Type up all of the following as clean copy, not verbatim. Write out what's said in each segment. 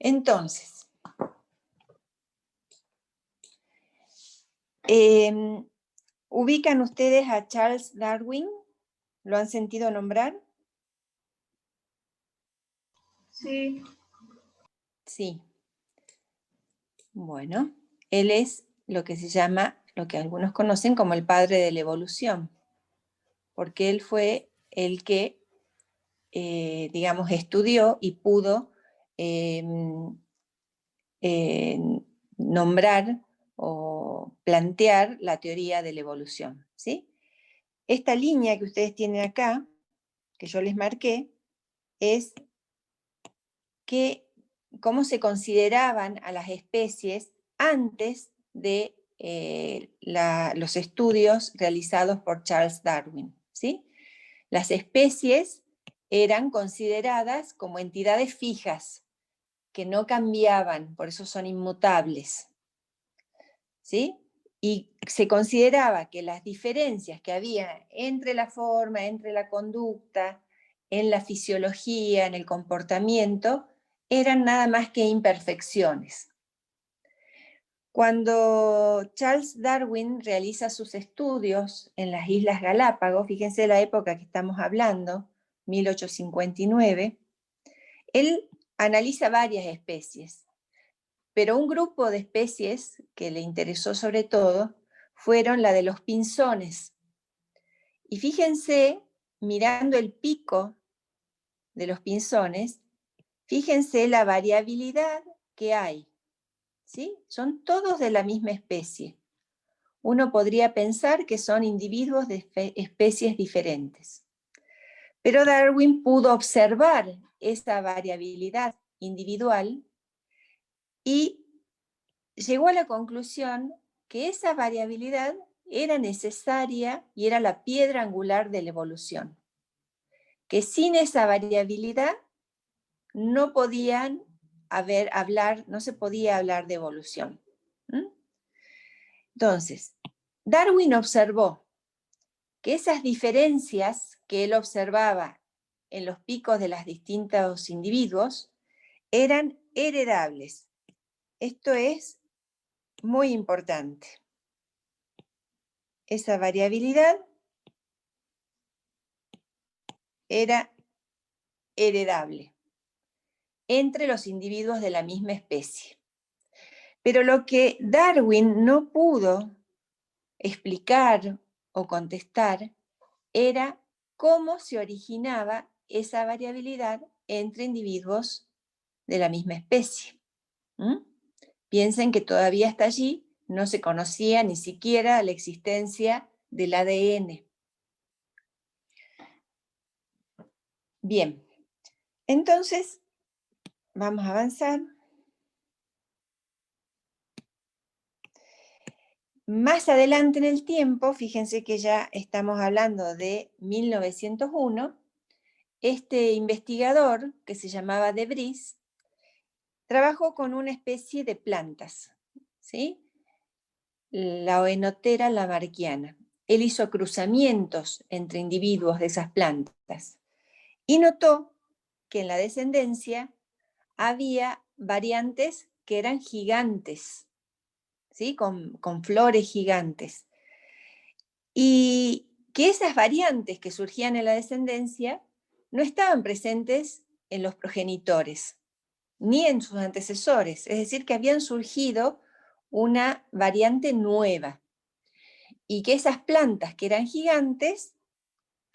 Entonces, ¿ubican ustedes a Charles Darwin? ¿Lo han sentido nombrar? Sí. Sí. Bueno, él es lo que se llama, lo que algunos conocen como el padre de la evolución, porque él fue el que, digamos, estudió y pudo nombrar o plantear la teoría de la evolución, ¿sí? Esta línea que ustedes tienen acá, que yo les marqué, es cómo se consideraban a las especies antes de los estudios realizados por Charles Darwin, ¿sí? Las especies eran consideradas como entidades fijas, que no cambiaban, por eso son inmutables, ¿sí? Y se consideraba que las diferencias que había entre la forma, entre la conducta, en la fisiología, en el comportamiento, eran nada más que imperfecciones. Cuando Charles Darwin realiza sus estudios en las Islas Galápagos, fíjense la época que estamos hablando, 1859, él analiza varias especies, pero un grupo de especies que le interesó sobre todo fueron la de los pinzones. Y fíjense, mirando el pico de los pinzones, fíjense la variabilidad que hay, ¿sí? Son todos de la misma especie. Uno podría pensar que son individuos de especies diferentes. Pero Darwin pudo observar esa variabilidad individual y llegó a la conclusión que esa variabilidad era necesaria y era la piedra angular de la evolución. Que sin esa variabilidad no se podía hablar de evolución. Entonces, Darwin observó que esas diferencias que él observaba en los picos de los distintos individuos eran heredables. Esto es muy importante. Esa variabilidad era heredable entre los individuos de la misma especie. Pero lo que Darwin no pudo explicar o contestar era cómo se originaba esa variabilidad entre individuos de la misma especie. Piensen que todavía hasta allí no se conocía ni siquiera la existencia del ADN. Bien, entonces vamos a avanzar. Más adelante en el tiempo, fíjense que ya estamos hablando de 1901, este investigador, que se llamaba De Vries, trabajó con una especie de plantas, ¿sí? La Oenotera lamarckiana. Él hizo cruzamientos entre individuos de esas plantas y notó que en la descendencia había variantes que eran gigantes, ¿sí? Con flores gigantes. Y que esas variantes que surgían en la descendencia no estaban presentes en los progenitores, ni en sus antecesores, es decir, que habían surgido una variante nueva, y que esas plantas que eran gigantes,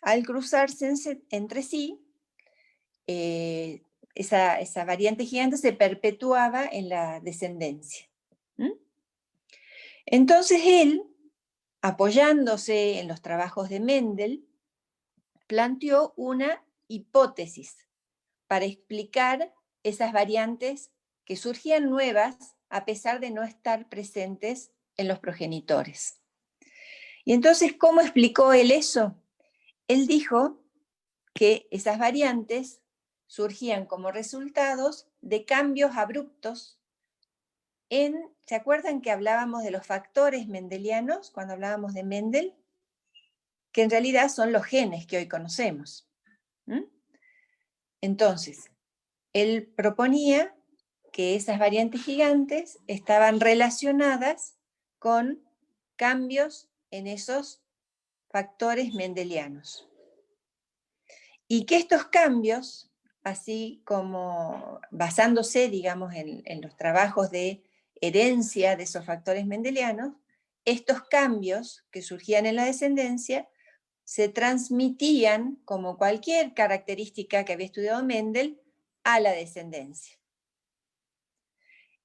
al cruzarse entre sí, esa variante gigante se perpetuaba en la descendencia. Entonces él, apoyándose en los trabajos de Mendel, planteó una hipótesis para explicar esas variantes que surgían nuevas a pesar de no estar presentes en los progenitores. Y entonces, ¿cómo explicó él eso? Él dijo que esas variantes surgían como resultados de cambios abruptos ¿se acuerdan que hablábamos de los factores mendelianos cuando hablábamos de Mendel? Que en realidad son los genes que hoy conocemos. Entonces, él proponía que esas variantes gigantes estaban relacionadas con cambios en esos factores mendelianos. Y que estos cambios, así como basándose, digamos, en los trabajos de herencia de esos factores mendelianos, estos cambios que surgían en la descendencia se transmitían, como cualquier característica que había estudiado Mendel, a la descendencia.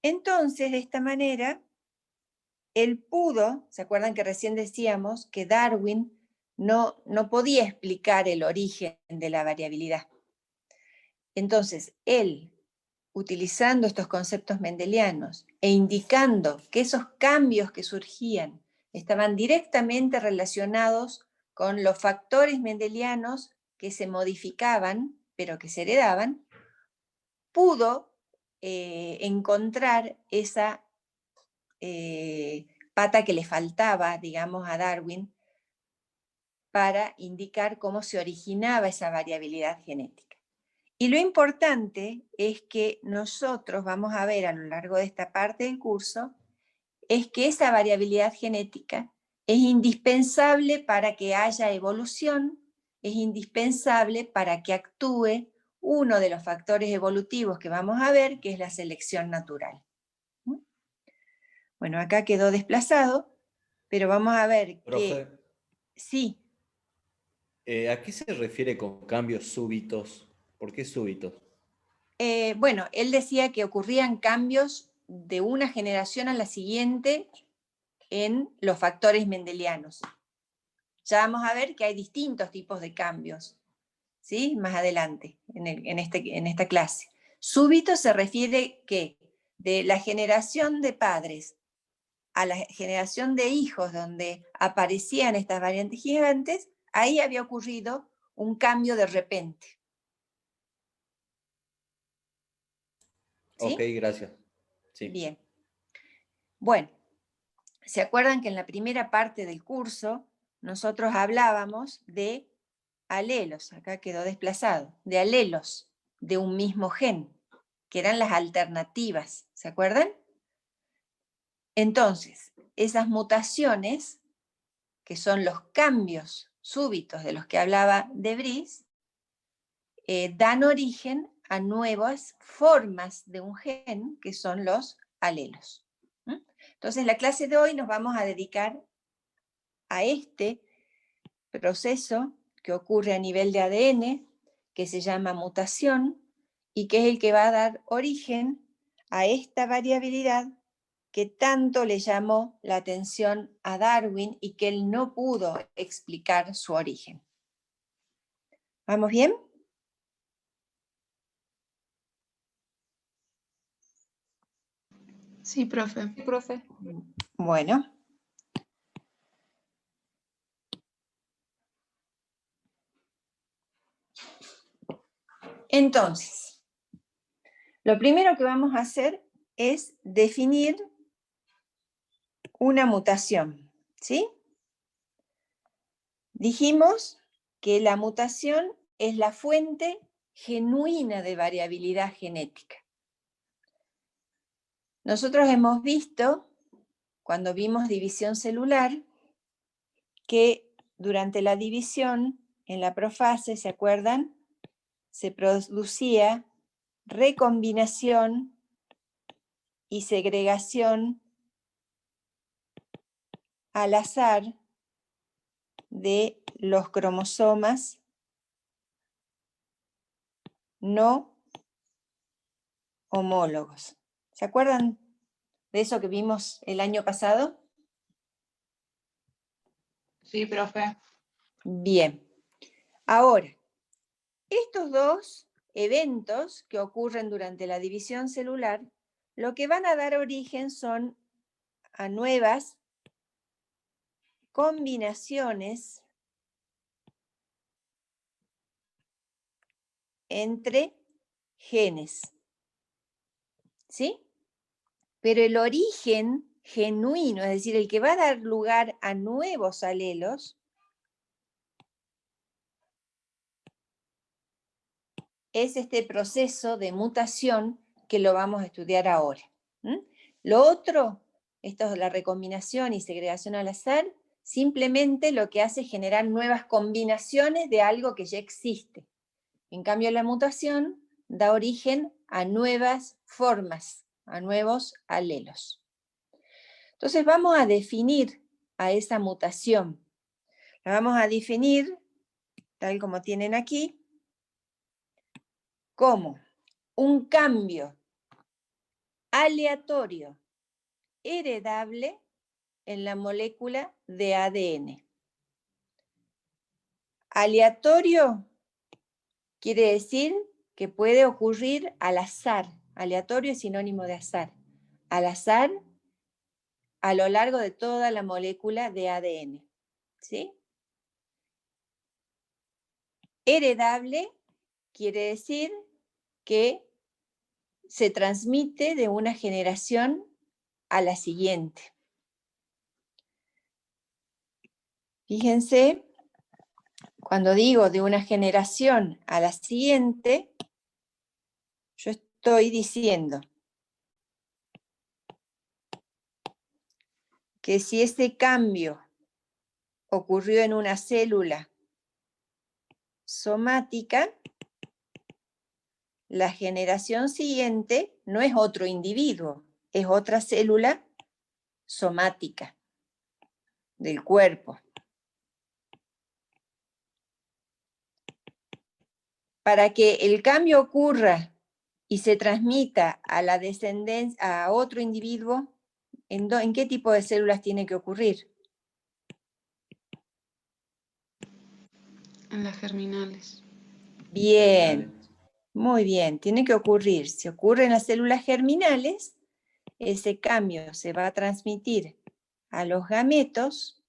Entonces, de esta manera, él pudo, ¿se acuerdan que recién decíamos que Darwin no podía explicar el origen de la variabilidad? Entonces, él, utilizando estos conceptos mendelianos e indicando que esos cambios que surgían estaban directamente relacionados con los factores mendelianos que se modificaban, pero que se heredaban, pudo encontrar esa pata que le faltaba, digamos, a Darwin para indicar cómo se originaba esa variabilidad genética. Y lo importante es que nosotros vamos a ver a lo largo de esta parte del curso, es que esa variabilidad genética es indispensable para que haya evolución, es indispensable para que actúe uno de los factores evolutivos que vamos a ver, que es la selección natural. Bueno, acá quedó desplazado, pero vamos a ver Profe, que... Sí. ¿A qué se refiere con cambios súbitos? ¿Por qué súbitos? Bueno, él decía que ocurrían cambios de una generación a la siguiente en los factores mendelianos. Ya vamos a ver que hay distintos tipos de cambios, ¿sí? Más adelante, en esta clase. Súbito se refiere que de la generación de padres a la generación de hijos donde aparecían estas variantes gigantes, ahí había ocurrido un cambio de repente. ¿Sí? Ok, gracias. Sí. Bien. Bueno, ¿se acuerdan que en la primera parte del curso nosotros hablábamos de alelos? Acá quedó desplazado. De alelos de un mismo gen, que eran las alternativas. ¿Se acuerdan? Entonces, esas mutaciones, que son los cambios súbitos de los que hablaba de Vries, dan origen a nuevas formas de un gen, que son los alelos. Entonces, en la clase de hoy nos vamos a dedicar a este proceso que ocurre a nivel de ADN, que se llama mutación, y que es el que va a dar origen a esta variabilidad que tanto le llamó la atención a Darwin y que él no pudo explicar su origen. ¿Vamos bien? Sí, profe. Sí, profe. Bueno. Entonces, lo primero que vamos a hacer es definir una mutación, ¿sí? Dijimos que la mutación es la fuente genuina de variabilidad genética. Nosotros hemos visto, cuando vimos división celular, que durante la división, en la profase, ¿se acuerdan? Se producía recombinación y segregación al azar de los cromosomas no homólogos. ¿Se acuerdan de eso que vimos el año pasado? Sí, profe. Bien. Ahora, estos dos eventos que ocurren durante la división celular, lo que van a dar origen son a nuevas combinaciones entre genes. ¿Sí? Pero el origen genuino, es decir, el que va a dar lugar a nuevos alelos, es este proceso de mutación que lo vamos a estudiar ahora. Lo otro, esto es la recombinación y segregación al azar, simplemente lo que hace es generar nuevas combinaciones de algo que ya existe. En cambio, la mutación da origen a nuevas formas, a nuevos alelos. Entonces vamos a definir a esa mutación. La vamos a definir, tal como tienen aquí, como un cambio aleatorio heredable en la molécula de ADN. Aleatorio quiere decir que puede ocurrir al azar. Aleatorio es sinónimo de azar. Al azar a lo largo de toda la molécula de ADN. ¿Sí? Heredable quiere decir que se transmite de una generación a la siguiente. Fíjense, cuando digo de una generación a la siguiente, yo estoy diciendo que si ese cambio ocurrió en una célula somática, la generación siguiente no es otro individuo, es otra célula somática del cuerpo. Para que el cambio ocurra y se transmita a la descendencia, a otro individuo, ¿en qué tipo de células tiene que ocurrir? En las germinales. Bien, muy bien, tiene que ocurrir. Si ocurre en las células germinales, ese cambio se va a transmitir a los gametos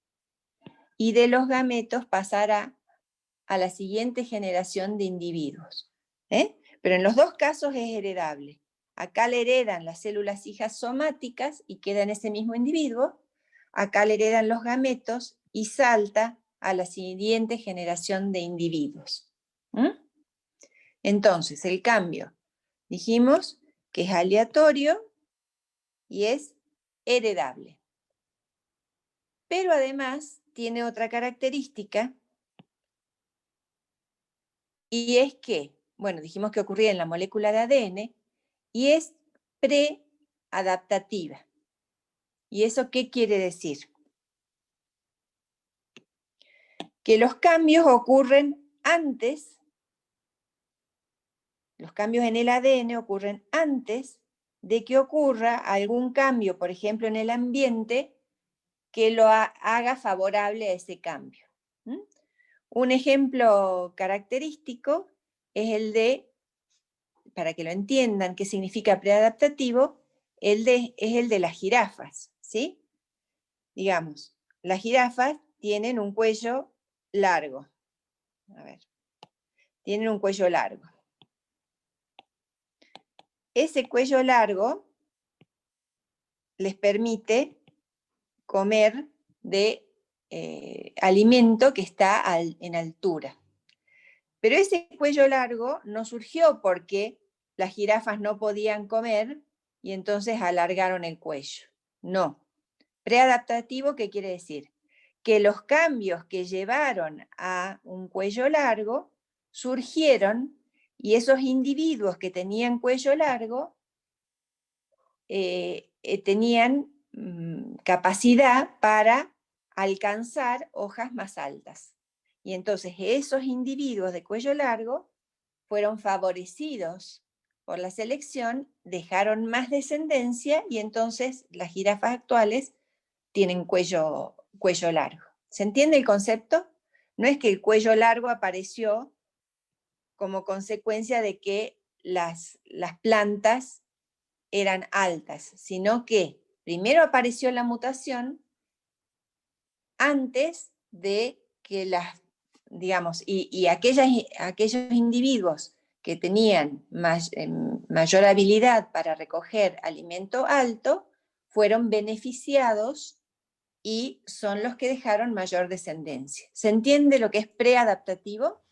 y de los gametos pasará a la siguiente generación de individuos. Pero en los dos casos es heredable. Acá le heredan las células hijas somáticas y queda en ese mismo individuo. Acá le heredan los gametos y salta a la siguiente generación de individuos. Entonces, el cambio, dijimos que es aleatorio y es heredable. Pero además tiene otra característica, y es que, bueno, dijimos que ocurría en la molécula de ADN, y es preadaptativa. ¿Y eso qué quiere decir? Que los cambios ocurren antes, los cambios en el ADN ocurren antes de que ocurra algún cambio, por ejemplo, en el ambiente, que lo haga favorable a ese cambio. Un ejemplo característico es el de, para que lo entiendan qué significa preadaptativo, es el de las jirafas, ¿sí? Digamos, las jirafas tienen un cuello largo. A ver, tienen un cuello largo. Ese cuello largo les permite comer de alimento que está en altura. Pero ese cuello largo no surgió porque las jirafas no podían comer y entonces alargaron el cuello. No. Preadaptativo, ¿qué quiere decir? Que los cambios que llevaron a un cuello largo surgieron y esos individuos que tenían cuello largo tenían capacidad para alcanzar hojas más altas. Y entonces esos individuos de cuello largo fueron favorecidos por la selección, dejaron más descendencia y entonces las jirafas actuales tienen cuello largo. ¿Se entiende el concepto? No es que el cuello largo apareció como consecuencia de que las plantas eran altas, sino que primero apareció la mutación antes de que digamos, y aquellos individuos que tenían mayor habilidad para recoger alimento alto fueron beneficiados y son los que dejaron mayor descendencia. ¿Se entiende lo que es preadaptativo?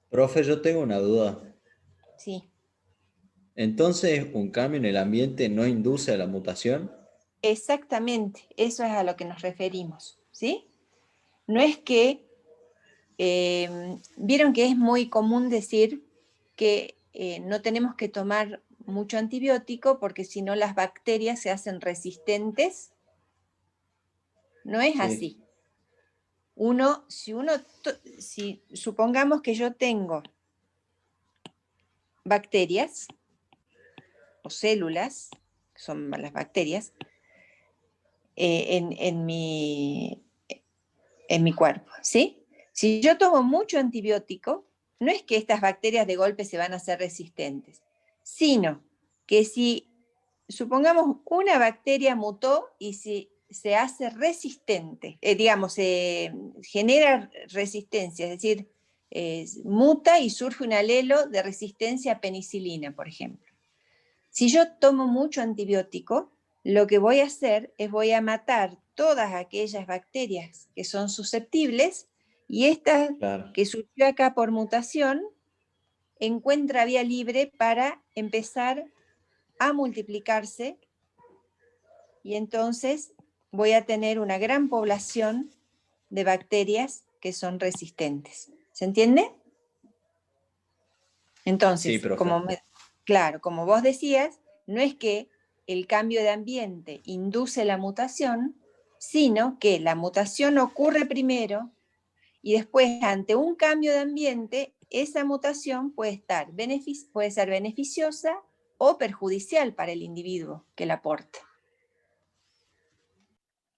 Profe, yo tengo una duda. Sí. Entonces, ¿un cambio en el ambiente no induce a la mutación? Exactamente, eso es a lo que nos referimos, ¿sí? No es que, vieron que es muy común decir que no tenemos que tomar mucho antibiótico porque si no las bacterias se hacen resistentes. No es Sí, así. Si supongamos que yo tengo bacterias o células, que son las bacterias, en mi cuerpo, ¿sí? Si yo tomo mucho antibiótico, no es que estas bacterias de golpe se van a hacer resistentes, sino que si, supongamos, una bacteria mutó y si se hace resistente, digamos, se genera resistencia, es decir, muta y surge un alelo de resistencia a penicilina, por ejemplo. Si yo tomo mucho antibiótico, lo que voy a hacer es voy a matar todas aquellas bacterias que son susceptibles y esta claro. que surgió acá por mutación encuentra vía libre para empezar a multiplicarse y entonces voy a tener una gran población de bacterias que son resistentes. ¿Se entiende? Sí, Entonces, profe. claro, como vos decías, no es que el cambio de ambiente induce la mutación, sino que la mutación ocurre primero y después, ante un cambio de ambiente, esa mutación puede ser beneficiosa o perjudicial para el individuo que la aporta.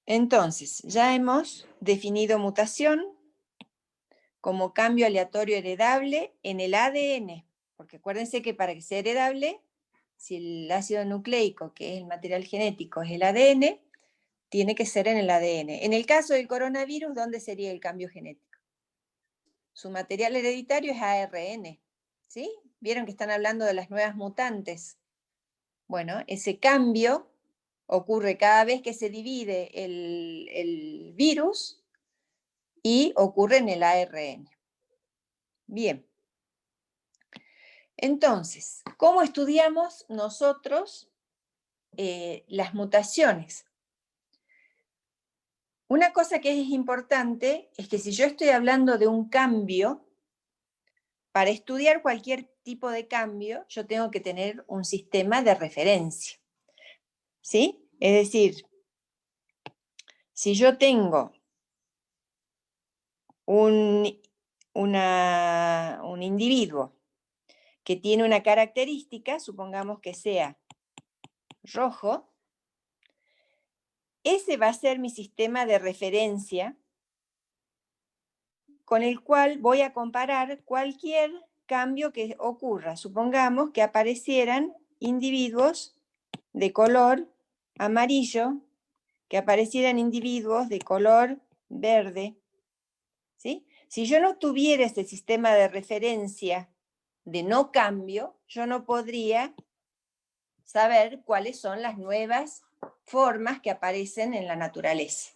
Entonces, ya hemos definido mutación como cambio aleatorio heredable en el ADN, porque acuérdense que para que sea heredable, si el ácido nucleico, que es el material genético, es el ADN, tiene que ser en el ADN. En el caso del coronavirus, ¿dónde sería el cambio genético? Su material hereditario es ARN, ¿sí? ¿Vieron que están hablando de las nuevas mutantes? Bueno, ese cambio ocurre cada vez que se divide el virus y ocurre en el ARN. Bien. Entonces, ¿cómo estudiamos nosotros las mutaciones? Una cosa que es importante es que si yo estoy hablando de un cambio, para estudiar cualquier tipo de cambio, yo tengo que tener un sistema de referencia. ¿Sí? Es decir, si yo tengo un individuo que tiene una característica, supongamos que sea rojo, ese va a ser mi sistema de referencia con el cual voy a comparar cualquier cambio que ocurra. Supongamos que aparecieran individuos de color amarillo, que aparecieran individuos de color verde, ¿sí? Si yo no tuviera ese sistema de referencia de no cambio, yo no podría saber cuáles son las nuevas formas que aparecen en la naturaleza.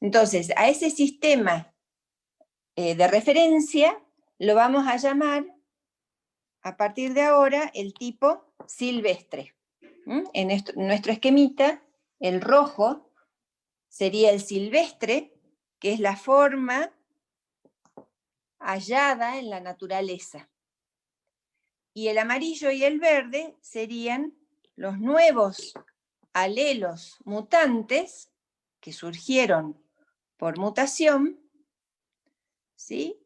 Entonces, a ese sistema de referencia lo vamos a llamar, a partir de ahora, el tipo silvestre. En nuestro esquemita, el rojo sería el silvestre, que es la forma hallada en la naturaleza. Y el amarillo y el verde serían los nuevos alelos mutantes que surgieron por mutación, ¿sí?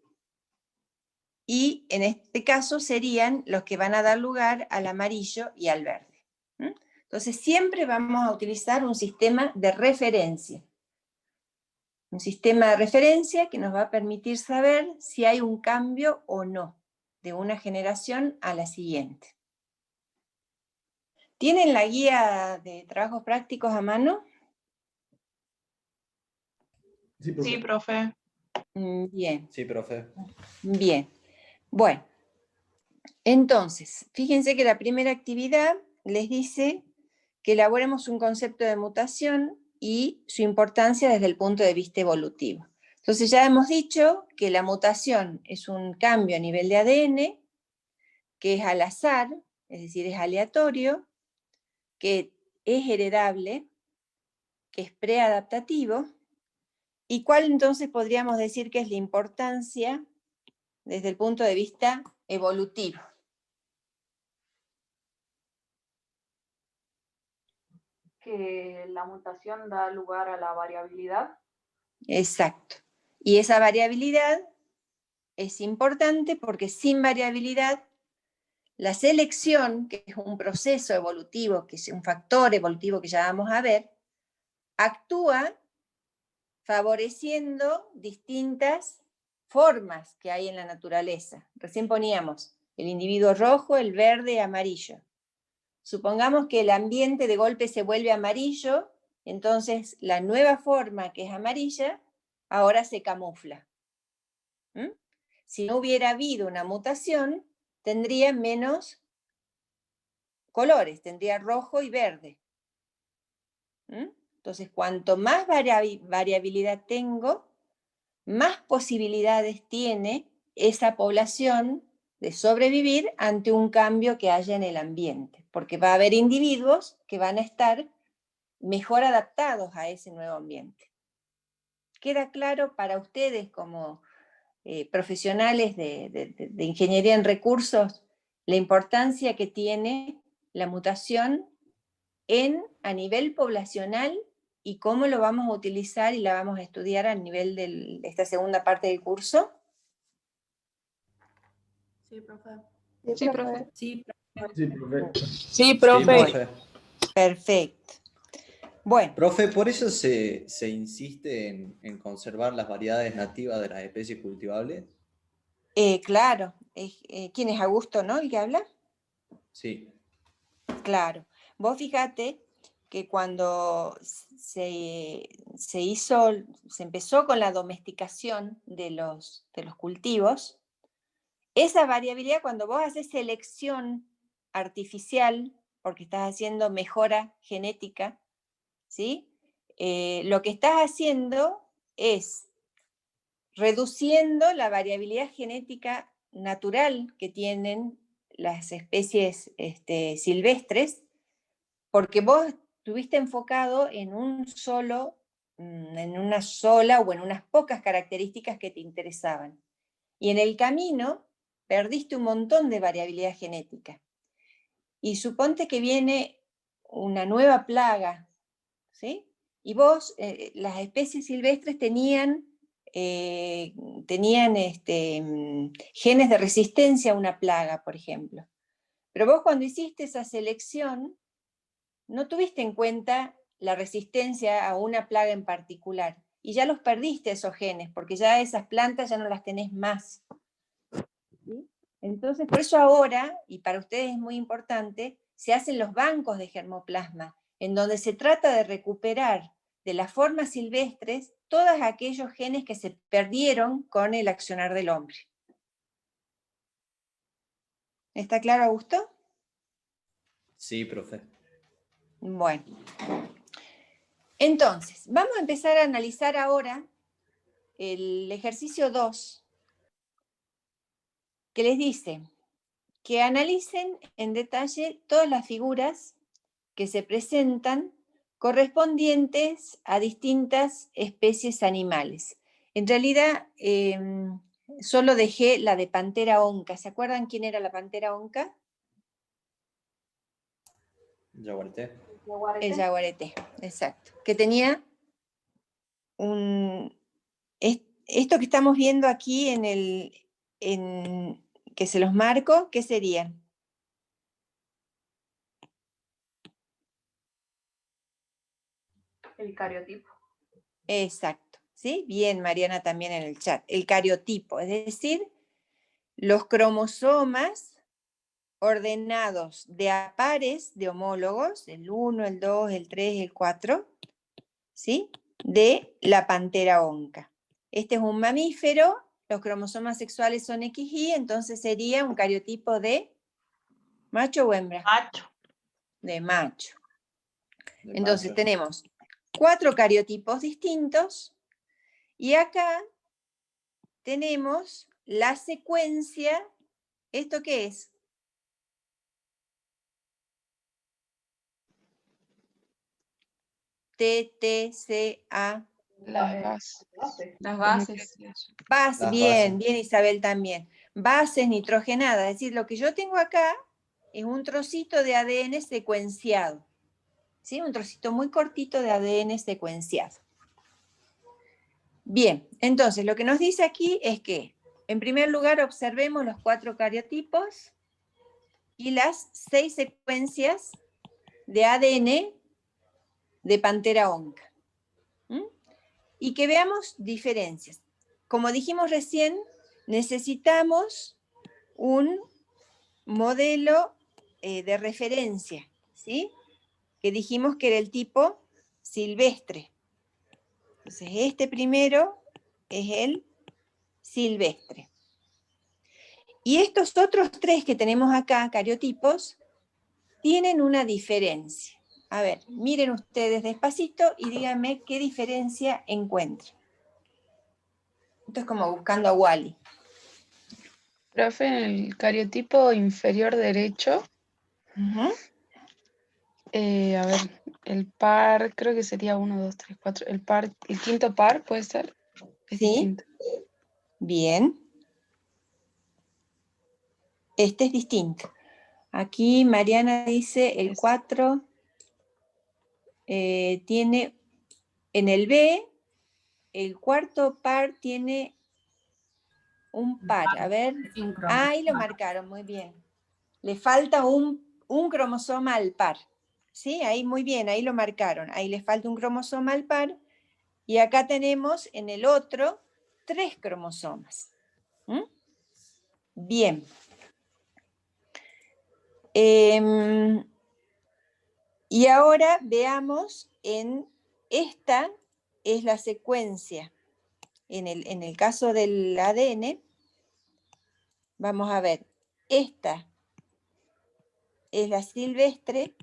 Y en este caso serían los que van a dar lugar al amarillo y al verde. Entonces siempre vamos a utilizar un sistema de referencia. Un sistema de referencia que nos va a permitir saber si hay un cambio o no de una generación a la siguiente. ¿Tienen la guía de trabajos prácticos a mano? Sí, profe. Bien. Sí, profe. Bien. Bueno, entonces, fíjense que la primera actividad les dice que elaboremos un concepto de mutación y su importancia desde el punto de vista evolutivo. Entonces ya hemos dicho que la mutación es un cambio a nivel de ADN que es al azar, es decir, es aleatorio, que es heredable, que es preadaptativo, y cuál entonces podríamos decir que es la importancia desde el punto de vista evolutivo. Que la mutación da lugar a la variabilidad. Exacto. Y esa variabilidad es importante porque sin variabilidad, la selección, que es un proceso evolutivo, que es un factor evolutivo que ya vamos a ver, actúa favoreciendo distintas formas que hay en la naturaleza. Recién poníamos el individuo rojo, el verde y amarillo. Supongamos que el ambiente de golpe se vuelve amarillo, entonces la nueva forma, que es amarilla, ahora se camufla. ¿Mm? Si no hubiera habido una mutación, tendría menos colores, tendría rojo y verde. ¿Mm? Entonces, cuanto más variabilidad tengo, más posibilidades tiene esa población de sobrevivir ante un cambio que haya en el ambiente, porque va a haber individuos que van a estar mejor adaptados a ese nuevo ambiente. ¿Queda claro para ustedes como profesionales de ingeniería en recursos la importancia que tiene la mutación a nivel poblacional y cómo lo vamos a utilizar y la vamos a estudiar a nivel de esta segunda parte del curso? Sí, profe. Sí, profe. Sí, profe. Sí, profe. Sí, profe. Sí, profe. Perfecto. Bueno, Profe, por eso se insiste en conservar las variedades nativas de las especies cultivables. claro. ¿Quién es Augusto, no? ¿El que habla? Sí. Claro. Vos fíjate que cuando se empezó con la domesticación de los cultivos, esa variabilidad, cuando vos haces selección artificial, porque estás haciendo mejora genética, ¿sí? Lo que estás haciendo es reduciendo la variabilidad genética natural que tienen las especies silvestres, porque vos estuviste enfocado en una sola o en unas pocas características que te interesaban. Y en el camino perdiste un montón de variabilidad genética. Y suponte que viene una nueva plaga, ¿sí? Y vos, las especies silvestres tenían genes de resistencia a una plaga, por ejemplo. Pero vos cuando hiciste esa selección, no tuviste en cuenta la resistencia a una plaga en particular. Y ya los perdiste esos genes, porque ya esas plantas ya no las tenés más. ¿Sí? Entonces, por eso ahora, y para ustedes es muy importante, se hacen los bancos de germoplasma, en donde se trata de recuperar de las formas silvestres todos aquellos genes que se perdieron con el accionar del hombre. ¿Está claro, Augusto? Sí, profe. Bueno. Entonces, vamos a empezar a analizar ahora el ejercicio 2, que les dice que analicen en detalle todas las figuras que se presentan correspondientes a distintas especies animales. En realidad, solo dejé la de pantera onca. ¿Se acuerdan quién era la pantera onca? Yaguareté. El yaguareté, exacto. Que tenía esto que estamos viendo aquí que se los marco, ¿qué serían? El cariotipo. Exacto, ¿sí? Bien, Mariana también en el chat. El cariotipo, es decir, los cromosomas ordenados de a pares de homólogos, el 1, el 2, el 3, el 4, ¿sí? De la pantera onca. Este es un mamífero, los cromosomas sexuales son XY, entonces sería un cariotipo de macho o hembra. Macho. De macho. De Entonces macho. tenemos 4 cariotipos distintos y acá tenemos la secuencia. ¿Esto qué es? T, T, C, A. Las bases. Las bases. Base, Las bien, bases. bien Isabel también. Bases nitrogenadas, es decir, lo que yo tengo acá es un trocito de ADN secuenciado. ¿Sí? Un trocito muy cortito de ADN secuenciado. Bien, entonces lo que nos dice aquí es que, en primer lugar, observemos los 4 cariotipos y las 6 secuencias de ADN de Panthera onca. Y que veamos diferencias. Como dijimos recién, necesitamos un modelo de referencia, ¿sí? Que dijimos que era el tipo silvestre. Entonces, este primero es el silvestre. Y estos otros 3 que tenemos acá, cariotipos, tienen una diferencia. A ver, miren ustedes despacito y díganme qué diferencia encuentran. Esto es como buscando a Wally. Profe, en el cariotipo inferior derecho, a ver, el par, creo que sería 1, 2, 3, 4. El par, el quinto par, ¿puede ser? Es ¿Sí? distinto. Bien. Este es distinto. Aquí Mariana dice el 4 tiene, en el B, el cuarto par tiene un par. A ver, ahí lo marcaron, muy bien. Le falta un cromosoma al par. ¿Sí? Ahí muy bien, ahí lo marcaron. Ahí le falta un cromosoma al par. Y acá tenemos en el otro 3 cromosomas. Bien. Y ahora veamos esta es la secuencia. En el caso del ADN, vamos a ver, esta es la silvestre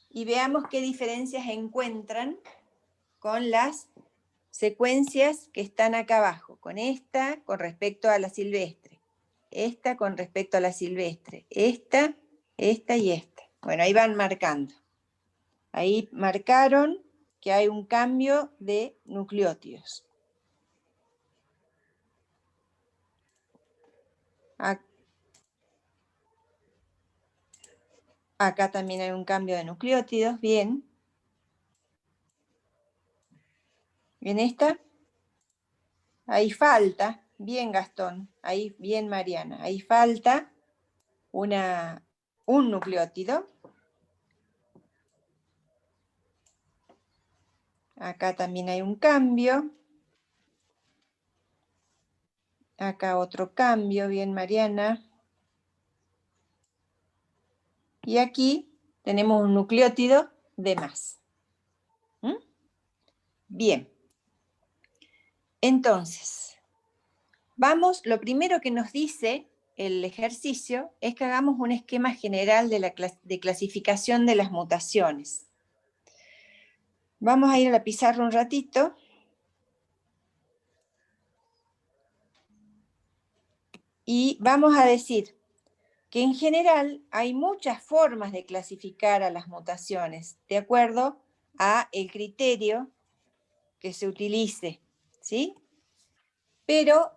y veamos qué diferencias encuentran con las secuencias que están acá abajo, con esta con respecto a la silvestre, esta con respecto a la silvestre, esta y esta. Bueno, ahí van marcando. Ahí marcaron que hay un cambio de nucleótidos. Acá también hay un cambio de nucleótidos, bien. ¿Bien esta? Ahí falta, bien Gastón, ahí bien Mariana, ahí falta un nucleótido. Acá también hay un cambio. Acá otro cambio, bien Mariana. Y aquí tenemos un nucleótido de más. Bien. Entonces, lo primero que nos dice el ejercicio es que hagamos un esquema general de clasificación de las mutaciones. Vamos a ir a la pizarra un ratito. Y vamos a decir que en general hay muchas formas de clasificar a las mutaciones, de acuerdo a el criterio que se utilice, ¿sí? Pero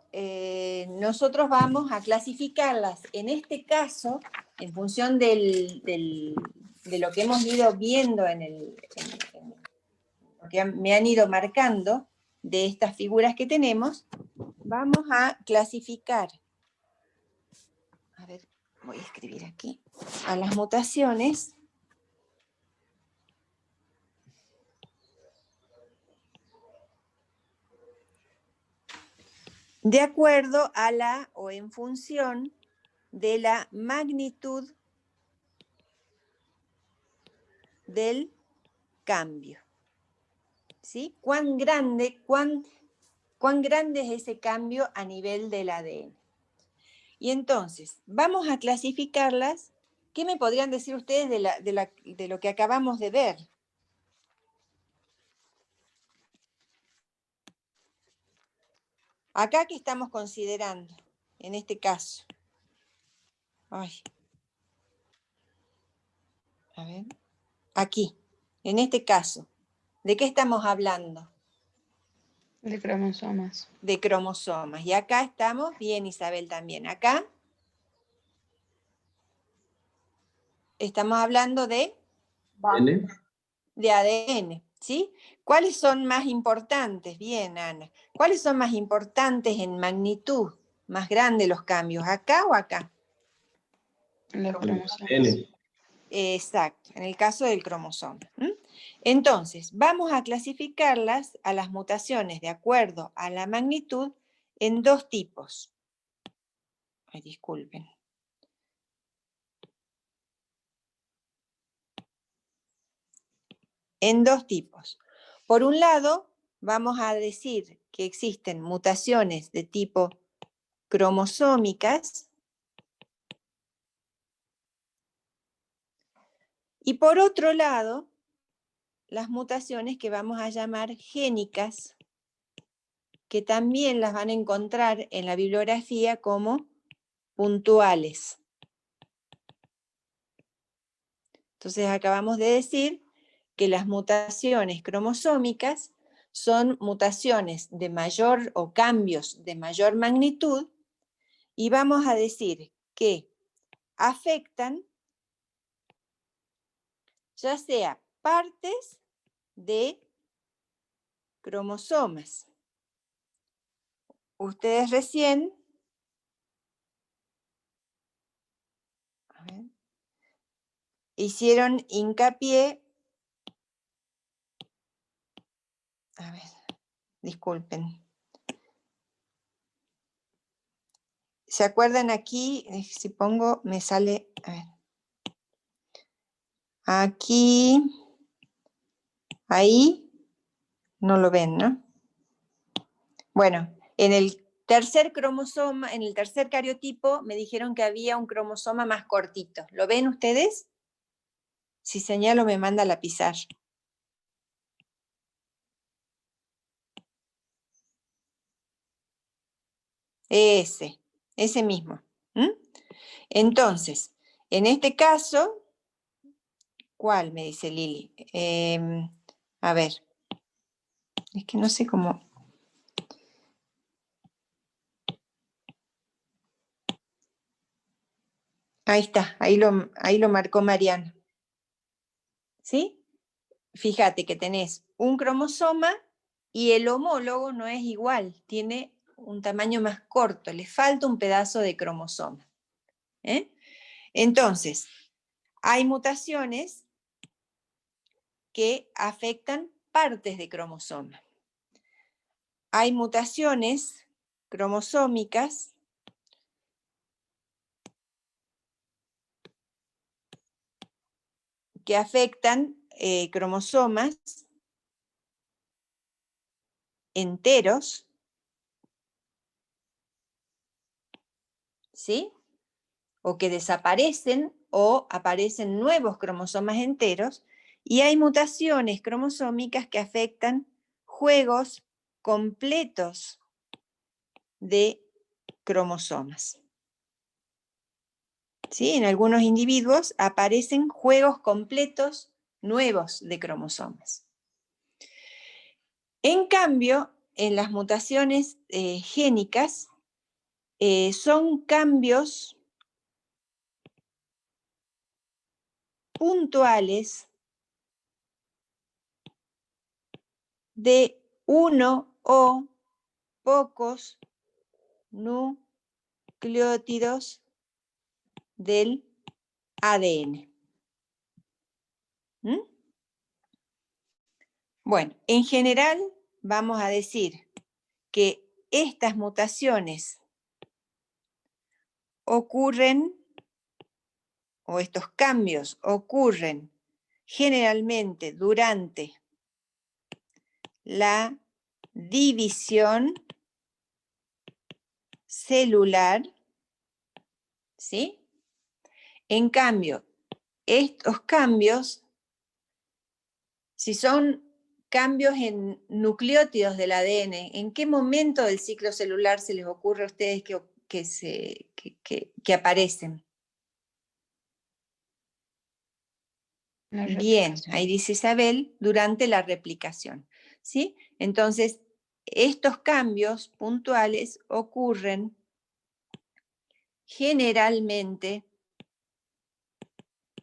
nosotros vamos a clasificarlas, en este caso, en función de lo que hemos ido viendo lo que me han ido marcando de estas figuras que tenemos, vamos a clasificar, a ver, voy a escribir aquí, a las mutaciones de acuerdo a o en función de la magnitud del cambio. ¿Sí? ¿Cuán grande es ese cambio a nivel del ADN? Y entonces, vamos a clasificarlas. ¿Qué me podrían decir ustedes de lo que acabamos de ver? Acá, ¿qué estamos considerando en este caso? Ay. A ver. aquí, en este caso, ¿de qué estamos hablando? De cromosomas. De cromosomas. Y acá estamos, bien Isabel también, acá estamos hablando de ADN, ¿sí? ¿Cuáles son más importantes? Bien, Ana. ¿Cuáles son más importantes en magnitud? ¿Más grandes los cambios? ¿Acá o acá? Los cromosomas. Exacto, en el caso del cromosoma. Entonces, vamos a clasificarlas a las mutaciones de acuerdo a la magnitud en dos tipos. Ay, disculpen. En dos tipos. Por un lado, vamos a decir que existen mutaciones de tipo cromosómicas y por otro lado, las mutaciones que vamos a llamar génicas, que también las van a encontrar en la bibliografía como puntuales. Entonces acabamos de decir que las mutaciones cromosómicas son mutaciones de mayor o cambios de mayor magnitud y vamos a decir que afectan ya sea partes de cromosomas. Ustedes recién hicieron hincapié, a ver, disculpen. ¿Se acuerdan aquí? Si pongo, me sale, a ver. Aquí, ahí, no lo ven, ¿no? Bueno, en el tercer cromosoma, en el tercer cariotipo, me dijeron que había un cromosoma más cortito. ¿Lo ven ustedes? Si señalo, me manda a la pizarra. Ese mismo. Entonces, en este caso, ¿cuál? Me dice Lili. A ver, es que no sé cómo. Ahí está, ahí lo marcó Mariana. ¿Sí? Fíjate que tenés un cromosoma y el homólogo no es igual, tiene un tamaño más corto, le falta un pedazo de cromosoma. Entonces, hay mutaciones que afectan partes de cromosoma. Hay mutaciones cromosómicas que afectan cromosomas enteros, ¿sí? O que desaparecen o aparecen nuevos cromosomas enteros, y hay mutaciones cromosómicas que afectan juegos completos de cromosomas. ¿Sí? En algunos individuos aparecen juegos completos nuevos de cromosomas. En cambio, en las mutaciones génicas, son cambios puntuales de uno o pocos nucleótidos del ADN. Bueno, en general vamos a decir que estas mutaciones ocurren, o estos cambios ocurren generalmente durante la división celular, ¿sí? En cambio, estos cambios, si son cambios en nucleótidos del ADN, ¿en qué momento del ciclo celular se les ocurre a ustedes que aparecen? La Bien, replicación. ahí dice Isabel, durante la replicación. ¿Sí? Entonces, estos cambios puntuales ocurren generalmente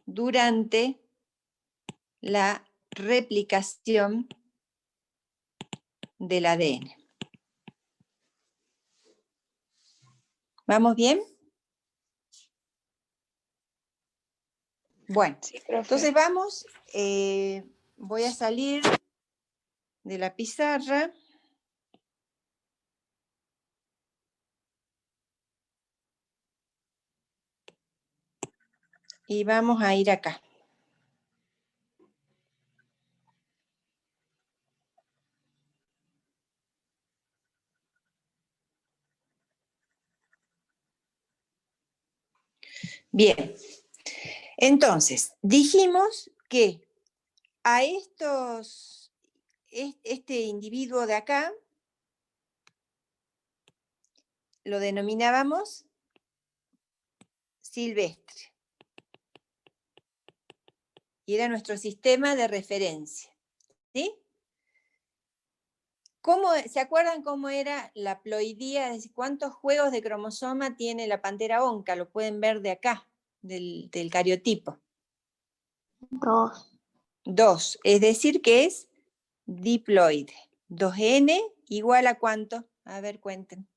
durante la replicación del ADN. ¿Vamos bien? Bueno, Sí, profe. entonces vamos, voy a salir de la pizarra. Y vamos a ir acá. Bien, entonces, dijimos que a este individuo de acá lo denominábamos silvestre. Y era nuestro sistema de referencia. ¿Sí? ¿Se acuerdan cómo era la ploidía? Es decir, ¿cuántos juegos de cromosoma tiene la pantera onca? Lo pueden ver de acá, del cariotipo. 2. 2, es decir que es diploide. 2n igual a ¿cuánto? A ver, cuenten.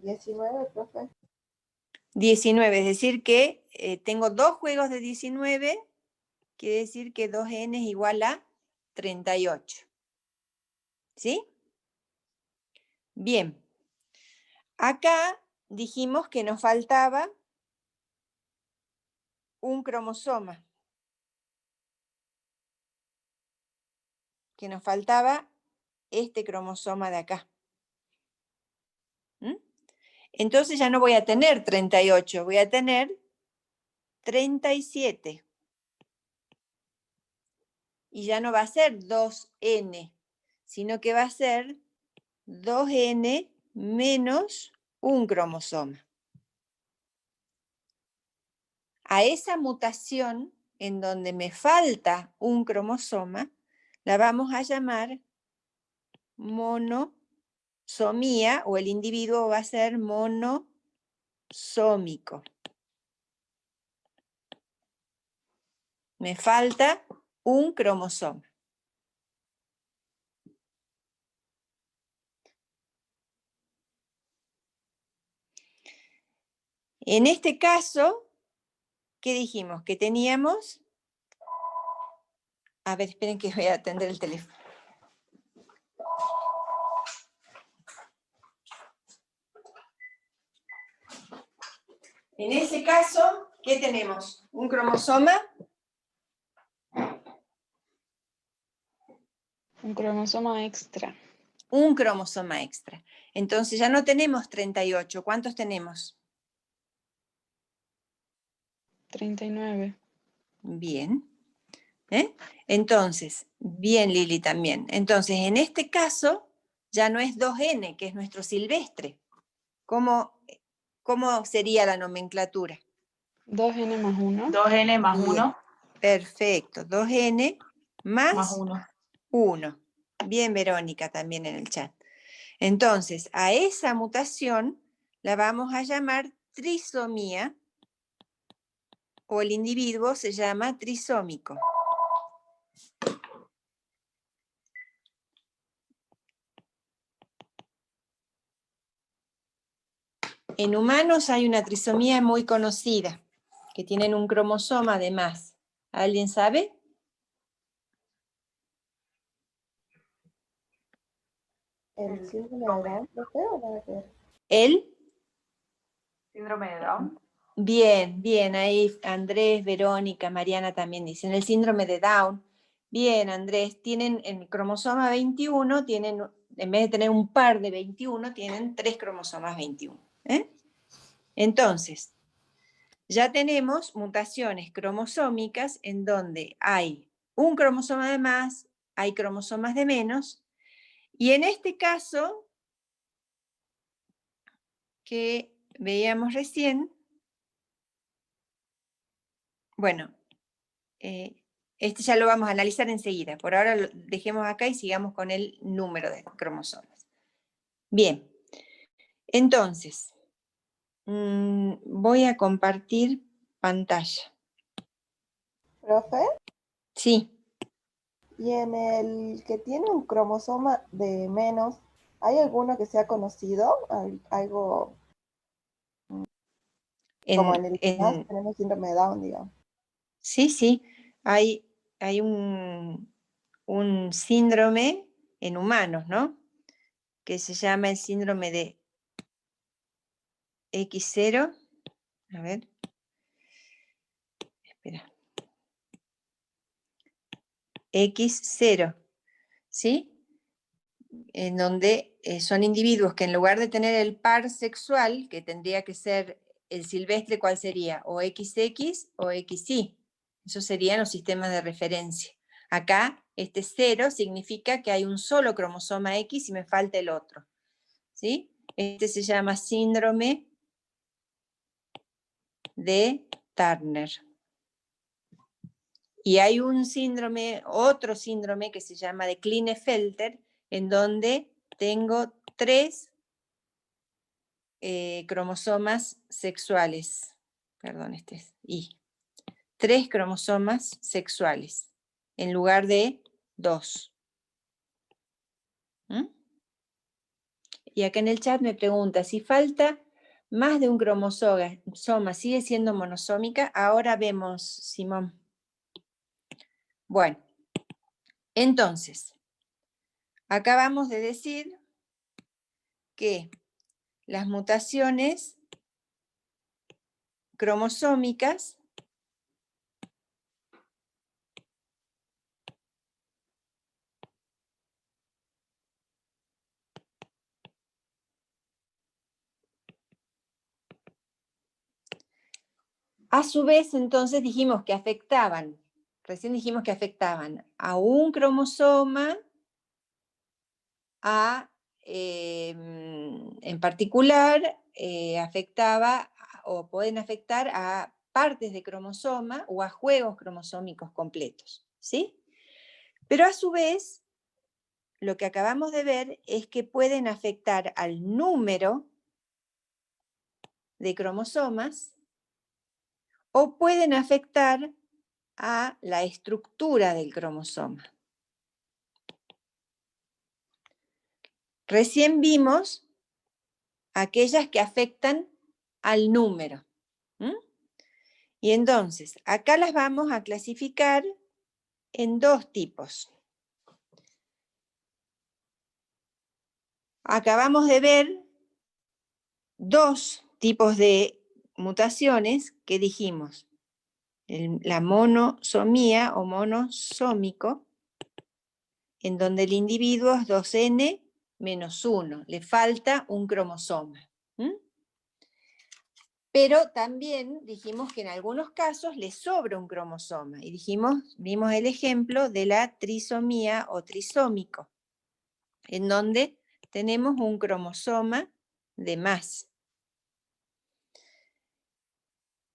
¿19, profe? 19, es decir que tengo 2 juegos de 19, quiere decir que 2n es igual a 38. ¿Sí? Bien. Acá dijimos que nos faltaba un cromosoma. Que nos faltaba este cromosoma de acá. ¿Mm? Entonces ya no voy a tener 38, voy a tener 37. Y ya no va a ser 2n, sino que va a ser 2n menos un cromosoma. A esa mutación en donde me falta un cromosoma, la vamos a llamar monosomía, o el individuo va a ser monosómico. Me falta un cromosoma. En este caso, ¿qué dijimos? Que teníamos... A ver, esperen que voy a atender el teléfono. En ese caso, ¿qué tenemos? ¿Un cromosoma? Un cromosoma extra. Un cromosoma extra. Entonces ya no tenemos 38. ¿Cuántos tenemos? 39. Bien. Entonces, bien Lili también. Entonces, en este caso, ya no es 2n, que es nuestro silvestre. ¿Cómo sería la nomenclatura? 2n más 1. 2n más Bien. 1 Perfecto. 2n más más 1. 1. Bien, Verónica, también en el chat. Entonces, a esa mutación la vamos a llamar trisomía, o el individuo se llama trisómico. En humanos hay una trisomía muy conocida, que tienen un cromosoma de más. ¿Alguien sabe? ¿El síndrome de Down, profe, o nada que ver? ¿Él? Síndrome de Down. Bien, bien, ahí Andrés, Verónica, Mariana también dicen el síndrome de Down. Bien, Andrés, tienen en el cromosoma 21, en vez de tener un par de 21, tienen 3 cromosomas 21. Entonces, ya tenemos mutaciones cromosómicas en donde hay un cromosoma de más, hay cromosomas de menos, Y en este caso, que veíamos recién, bueno, este ya lo vamos a analizar enseguida. Por ahora lo dejemos acá y sigamos con el número de cromosomas. Bien, entonces, voy a compartir pantalla. Profe, Sí, y en el que tiene un cromosoma de menos, ¿hay alguno que sea conocido? Algo como en el que más tenemos síndrome de Down, digamos. sí, hay un síndrome en humanos, ¿no? Que se llama el síndrome de X0. A ver. Espera. X0, ¿sí? En donde son individuos que en lugar de tener el par sexual, que tendría que ser el silvestre, ¿cuál sería? O XX o XY. Esos serían los sistemas de referencia. Acá, este 0 significa que hay un solo cromosoma X y me falta el otro, ¿sí? Este se llama síndrome de Turner. Y hay un síndrome, otro síndrome que se llama de Klinefelter, en donde tengo 3 cromosomas sexuales. Perdón, este es I. 3 cromosomas sexuales, en lugar de 2. ¿Mm? Y acá en el chat me pregunta, si falta más de un cromosoma, ¿sigue siendo monosómica? Ahora vemos, Simón. Bueno, entonces, acabamos de decir que las mutaciones cromosómicas a su vez entonces dijimos que recién dijimos que afectaban a un cromosoma, en particular afectaba o pueden afectar a partes de cromosoma o a juegos cromosómicos completos, ¿sí? Pero a su vez, lo que acabamos de ver es que pueden afectar al número de cromosomas o pueden afectar a la estructura del cromosoma. Recién vimos aquellas que afectan al número. Y entonces, acá las vamos a clasificar en 2 tipos. Acabamos de ver 2 tipos de mutaciones que dijimos. La monosomía o monosómico, en donde el individuo es 2n-1, le falta un cromosoma. Pero también dijimos que en algunos casos le sobra un cromosoma, y vimos el ejemplo de la trisomía o trisómico, en donde tenemos un cromosoma de más.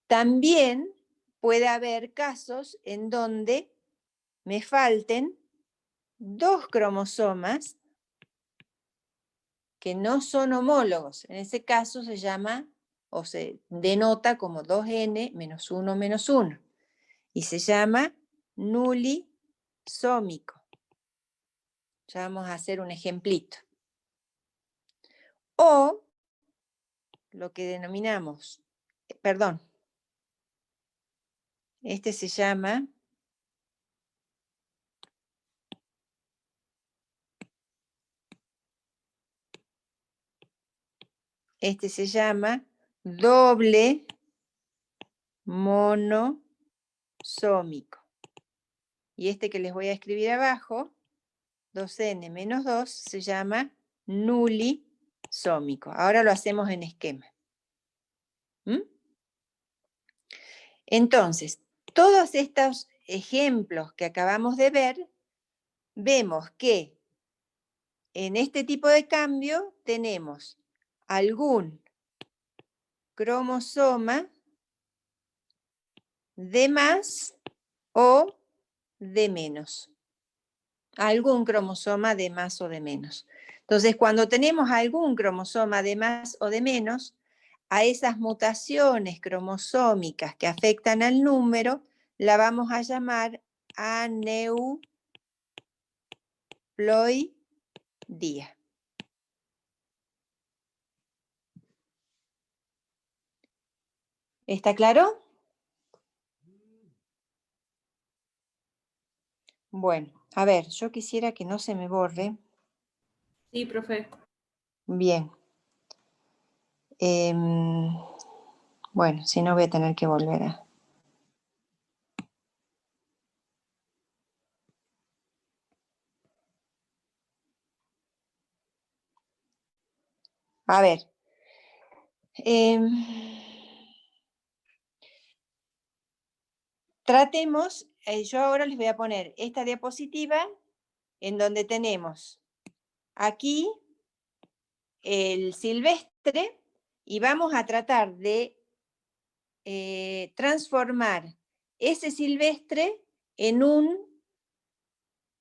También puede haber casos en donde me falten 2 cromosomas que no son homólogos. En ese caso se llama o se denota como 2n-1-1 y se llama nulisómico. Ya vamos a hacer un ejemplito. O lo que denominamos, perdón, este se llama doble monosómico. Y este que les voy a escribir abajo, 2n-2, se llama nulisómico. Ahora lo hacemos en esquema. Entonces, todos estos ejemplos que acabamos de ver, vemos que en este tipo de cambio tenemos algún cromosoma de más o de menos. Algún cromosoma de más o de menos. Entonces, cuando tenemos algún cromosoma de más o de menos, a esas mutaciones cromosómicas que afectan al número, la vamos a llamar aneuploidía. ¿Está claro? Bueno, a ver, yo quisiera que no se me borre. Sí, profe. Bien. Bueno, si no voy a tener que volver a... A ver. Tratemos, yo ahora les voy a poner esta diapositiva en donde tenemos aquí el silvestre y vamos a tratar de transformar ese silvestre en un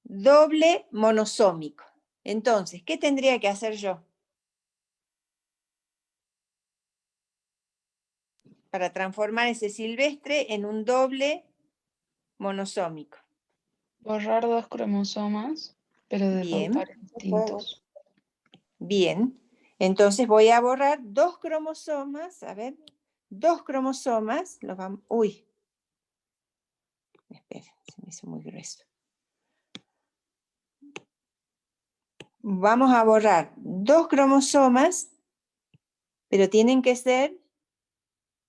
doble monosómico. Entonces, ¿qué tendría que hacer yo para transformar ese silvestre en un doble monosómico? Borrar 2 cromosomas, pero de Bien. los pares distintos. Bien, entonces voy a borrar 2 cromosomas, a ver, 2 cromosomas, los vamos, uy, esperen, se me hizo muy grueso. Vamos a borrar 2 cromosomas, pero tienen que ser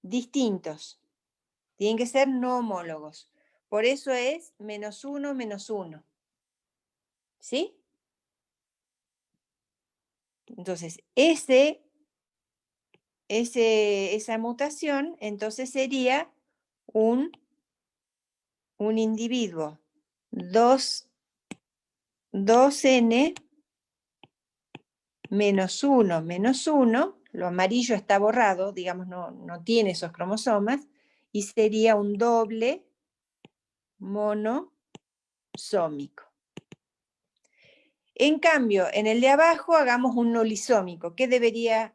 distintos, tienen que ser no homólogos. Por eso es -1, -1, ¿sí? Entonces, esa mutación, entonces sería un individuo 2n -1, -1, lo amarillo está borrado, digamos, no tiene esos cromosomas, y sería un doble monosómico. En cambio, en el de abajo hagamos un nulisómico. ¿Qué deberíamos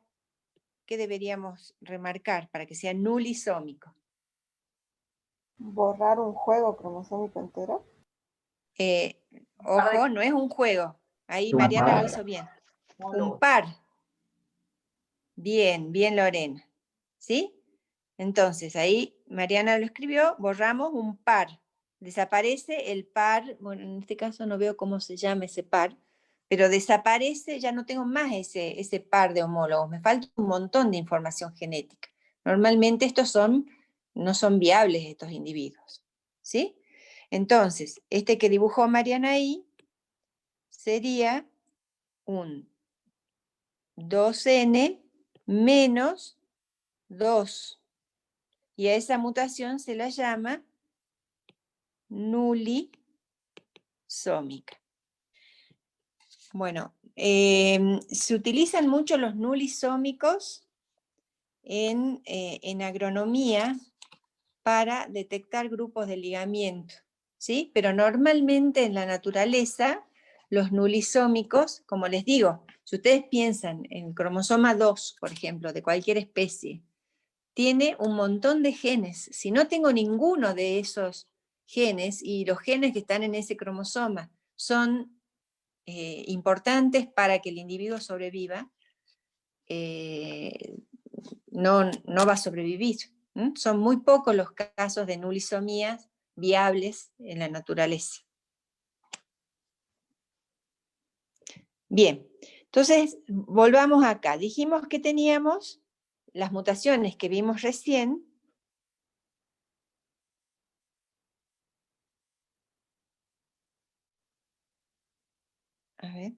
remarcar para que sea nulisómico? Borrar un juego cromosómico entero. Ojo, no es un juego. Ahí Mariana lo hizo bien. Un par. Bien, bien Lorena. ¿Sí? Entonces, ahí Mariana lo escribió, borramos un par. Desaparece el par, bueno, en este caso no veo cómo se llama ese par, pero desaparece, ya no tengo más ese par de homólogos, me falta un montón de información genética. Normalmente estos no son viables estos individuos, ¿sí? Entonces, este que dibujó Mariana ahí sería un 2n menos 2. Y a esa mutación se la llama nulisómica. Bueno, se utilizan mucho los nulisómicos en agronomía para detectar grupos de ligamiento, ¿sí? Pero normalmente en la naturaleza, los nulisómicos, como les digo, si ustedes piensan en el cromosoma 2, por ejemplo, de cualquier especie, tiene un montón de genes. Si no tengo ninguno de esos genes y los genes que están en ese cromosoma son importantes para que el individuo sobreviva, no va a sobrevivir. Son muy pocos los casos de nulisomías viables en la naturaleza. Bien, entonces volvamos acá. Dijimos que teníamos las mutaciones que vimos recién. A ver.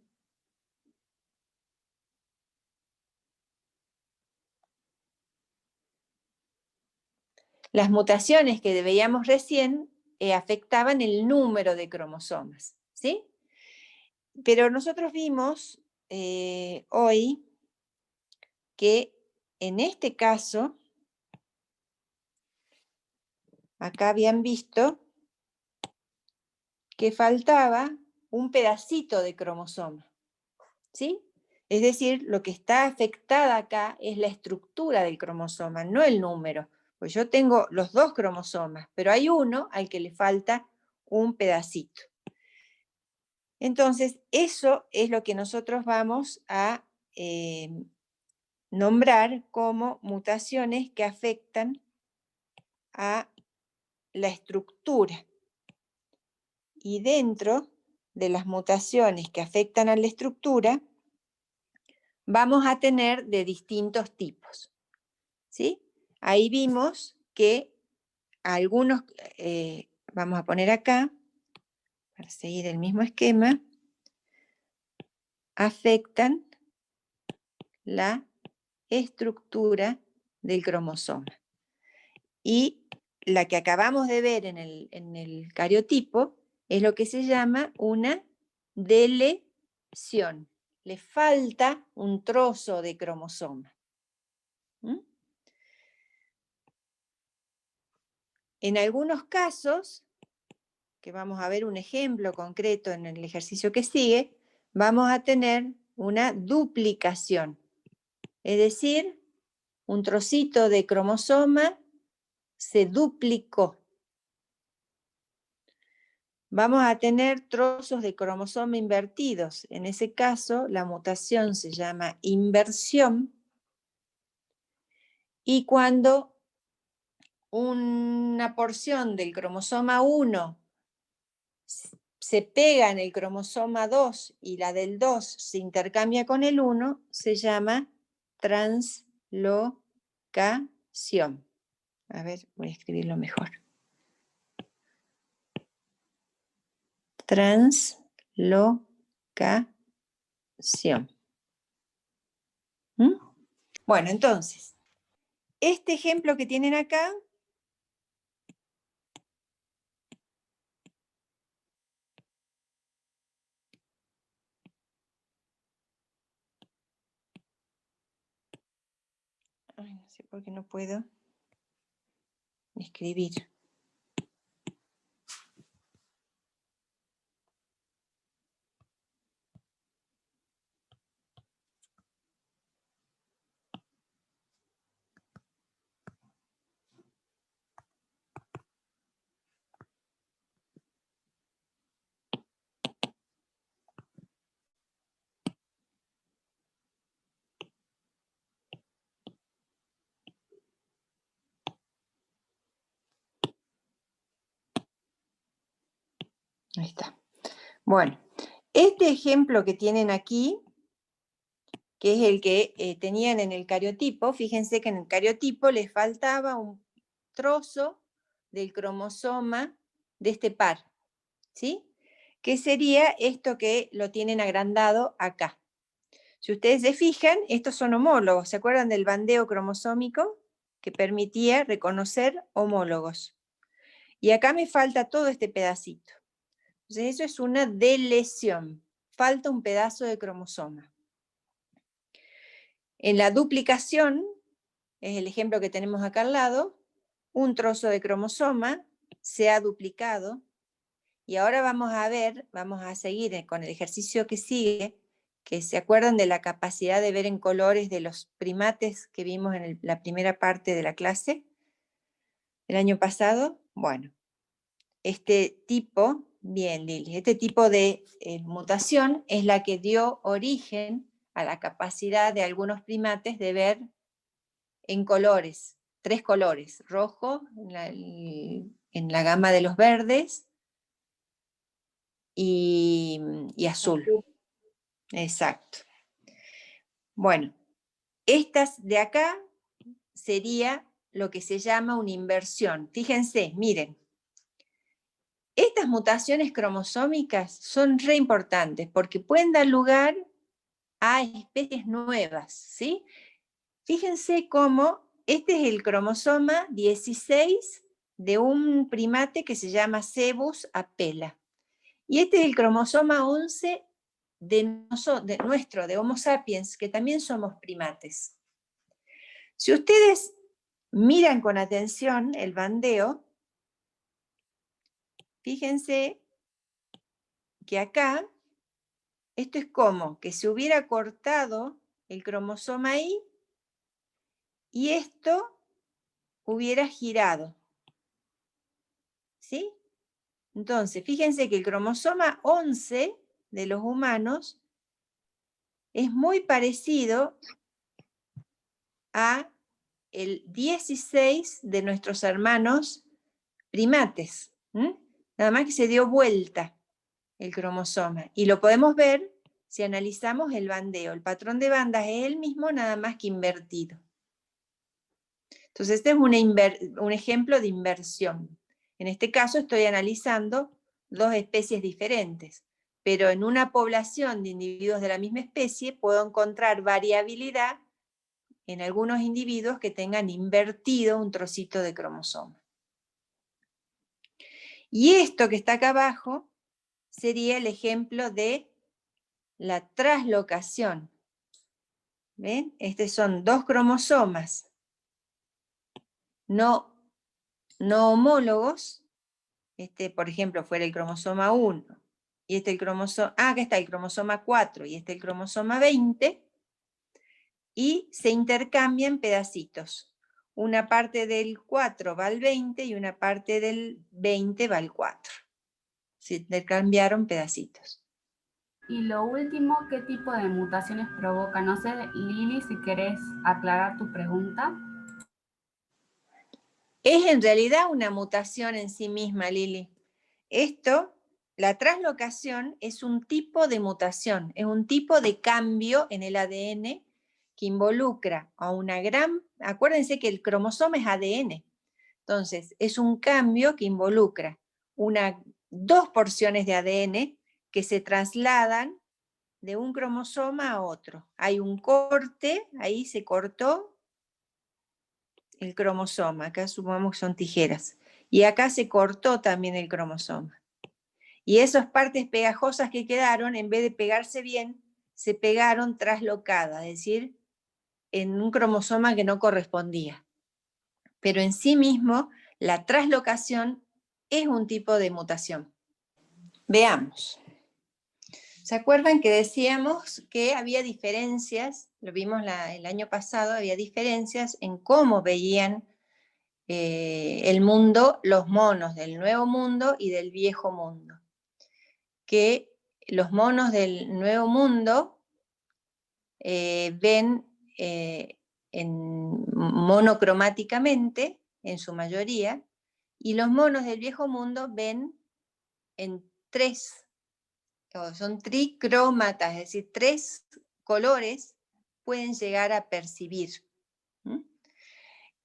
Las mutaciones que veíamos recién afectaban el número de cromosomas, ¿sí? Pero nosotros vimos hoy que en este caso, acá habían visto que faltaba un pedacito de cromosoma, ¿sí? Es decir, lo que está afectada acá es la estructura del cromosoma, no el número. Pues yo tengo los dos cromosomas, pero hay uno al que le falta un pedacito. Entonces, eso es lo que nosotros vamos a nombrar como mutaciones que afectan a la estructura. Y dentro de las mutaciones que afectan a la estructura, vamos a tener de distintos tipos, ¿sí? Ahí vimos que algunos, vamos a poner acá, para seguir el mismo esquema, afectan la estructura del cromosoma. Y la que acabamos de ver en el cariotipo es lo que se llama una deleción. Le falta un trozo de cromosoma. ¿Mm? En algunos casos, que vamos a ver un ejemplo concreto en el ejercicio que sigue, vamos a tener una duplicación. Es decir, un trocito de cromosoma se duplicó. Vamos a tener trozos de cromosoma invertidos. En ese caso, la mutación se llama inversión. Y cuando una porción del cromosoma 1 se pega en el cromosoma 2 y la del 2 se intercambia con el 1, se llama translocación. A ver, voy a escribirlo mejor. Translocación. ¿Mm? Bueno, entonces, este ejemplo que tienen acá no sé por qué no puedo escribir. Ahí está. Bueno, este ejemplo que tienen aquí, que es el que tenían en el cariotipo, fíjense que en el cariotipo les faltaba un trozo del cromosoma de este par, ¿sí? ¿Qué sería esto que lo tienen agrandado acá? Si ustedes se fijan, estos son homólogos. ¿Se acuerdan del bandeo cromosómico que permitía reconocer homólogos? Y acá me falta todo este pedacito. Entonces eso es una delesión. Falta un pedazo de cromosoma. En la duplicación, es el ejemplo que tenemos acá al lado, un trozo de cromosoma se ha duplicado. Y ahora vamos a ver, vamos a seguir con el ejercicio que sigue, que se acuerdan de la capacidad de ver en colores de los primates que vimos en la primera parte de la clase el año pasado. Bueno, este tipo, bien Lili, este tipo de mutación es la que dio origen a la capacidad de algunos primates de ver en colores, 3 colores, rojo, en la gama de los verdes y azul. Exacto. Bueno, estas de acá sería lo que se llama una inversión. Fíjense, miren. Estas mutaciones cromosómicas son re importantes porque pueden dar lugar a especies nuevas, ¿sí? Fíjense cómo este es el cromosoma 16 de un primate que se llama Cebus apella. Y este es el cromosoma 11 de Homo sapiens, que también somos primates. Si ustedes miran con atención el bandeo, fíjense que acá, esto es como que se hubiera cortado el cromosoma ahí y esto hubiera girado. ¿Sí? Entonces, fíjense que el cromosoma 11 de los humanos es muy parecido a el 16 de nuestros hermanos primates. Nada más que se dio vuelta el cromosoma. Y lo podemos ver si analizamos el bandeo. El patrón de bandas es el mismo, nada más que invertido. Entonces, este es un ejemplo de inversión. En este caso estoy analizando dos especies diferentes, pero en una población de individuos de la misma especie puedo encontrar variabilidad en algunos individuos que tengan invertido un trocito de cromosoma. Y esto que está acá abajo sería el ejemplo de la traslocación. ¿Ven? Estos son dos cromosomas no homólogos. Este, por ejemplo, fuera el cromosoma 1, y este el cromosoma, acá está el cromosoma 4, y este el cromosoma 20, y se intercambian pedacitos. Una parte del 4 va al 20, y una parte del 20 va al 4. Se intercambiaron pedacitos. Y lo último, ¿qué tipo de mutaciones provoca? No sé, Lili, si querés aclarar tu pregunta. Es en realidad una mutación en sí misma, Lili. Esto, la traslocación, es un tipo de mutación, es un tipo de cambio en el ADN que involucra a una gran... Acuérdense que el cromosoma es ADN. Entonces, es un cambio que involucra dos porciones de ADN que se trasladan de un cromosoma a otro. Hay un corte, ahí se cortó el cromosoma, acá supongamos que son tijeras, y acá se cortó también el cromosoma. Y esas partes pegajosas que quedaron, en vez de pegarse bien, se pegaron traslocadas, es decir, en un cromosoma que no correspondía. Pero en sí mismo, la traslocación es un tipo de mutación. Veamos. ¿Se acuerdan que decíamos que había diferencias? Lo vimos el año pasado, había diferencias en cómo veían el mundo, los monos del Nuevo Mundo y del Viejo Mundo. Que los monos del Nuevo Mundo ven monocromáticamente, en su mayoría, y los monos del Viejo Mundo ven en son tricrómatas, es decir, 3 colores pueden llegar a percibir.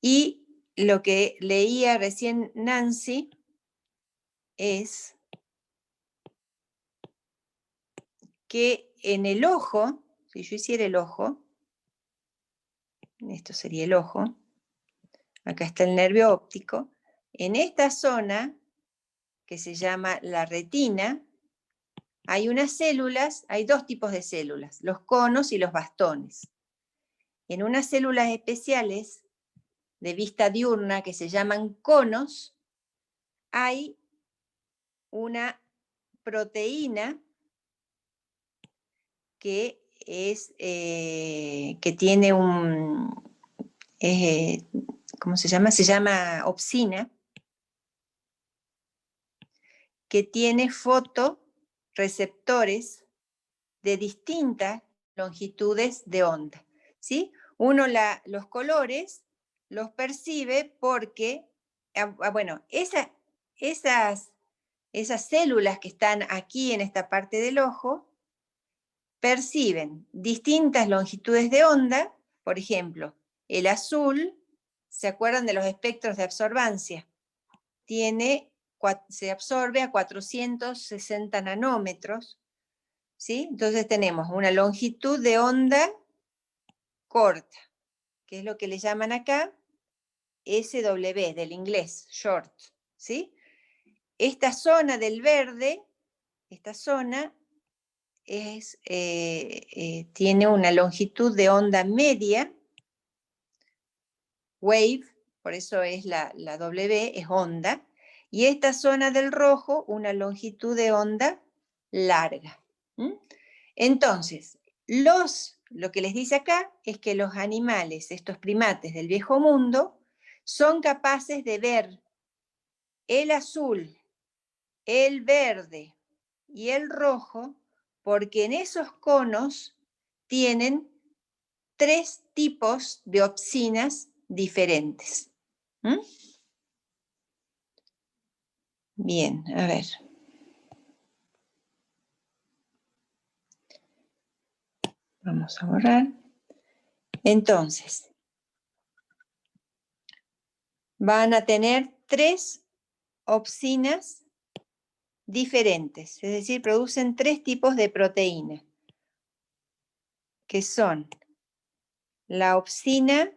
Y lo que leía recién Nancy es que en el ojo, si yo hiciera el ojo, esto sería el ojo, acá está el nervio óptico, en esta zona, que se llama la retina, hay unas células, hay dos tipos de células, los conos y los bastones. En unas células especiales de vista diurna que se llaman conos, hay una proteína que tiene ¿cómo se llama? Se llama opsina, que tiene fotorreceptores de distintas longitudes de onda. ¿Sí? Uno los colores los percibe porque, bueno, esas células que están aquí en esta parte del ojo perciben distintas longitudes de onda. Por ejemplo, el azul, ¿se acuerdan de los espectros de absorbancia? Se absorbe a 460 nanómetros, ¿sí? Entonces tenemos una longitud de onda corta, que es lo que le llaman acá SW, del inglés, short, ¿sí? Esta zona del verde, esta zona tiene una longitud de onda media, wave, por eso es la W, es onda, y esta zona del rojo, una longitud de onda larga. Entonces, lo que les dice acá es que los animales, estos primates del viejo mundo, son capaces de ver el azul, el verde y el rojo, porque en esos conos tienen 3 tipos de opsinas diferentes. Bien, a ver. Vamos a borrar. Entonces, van a tener 3 opsinas diferentes, es decir, producen 3 tipos de proteína, que son la opsina,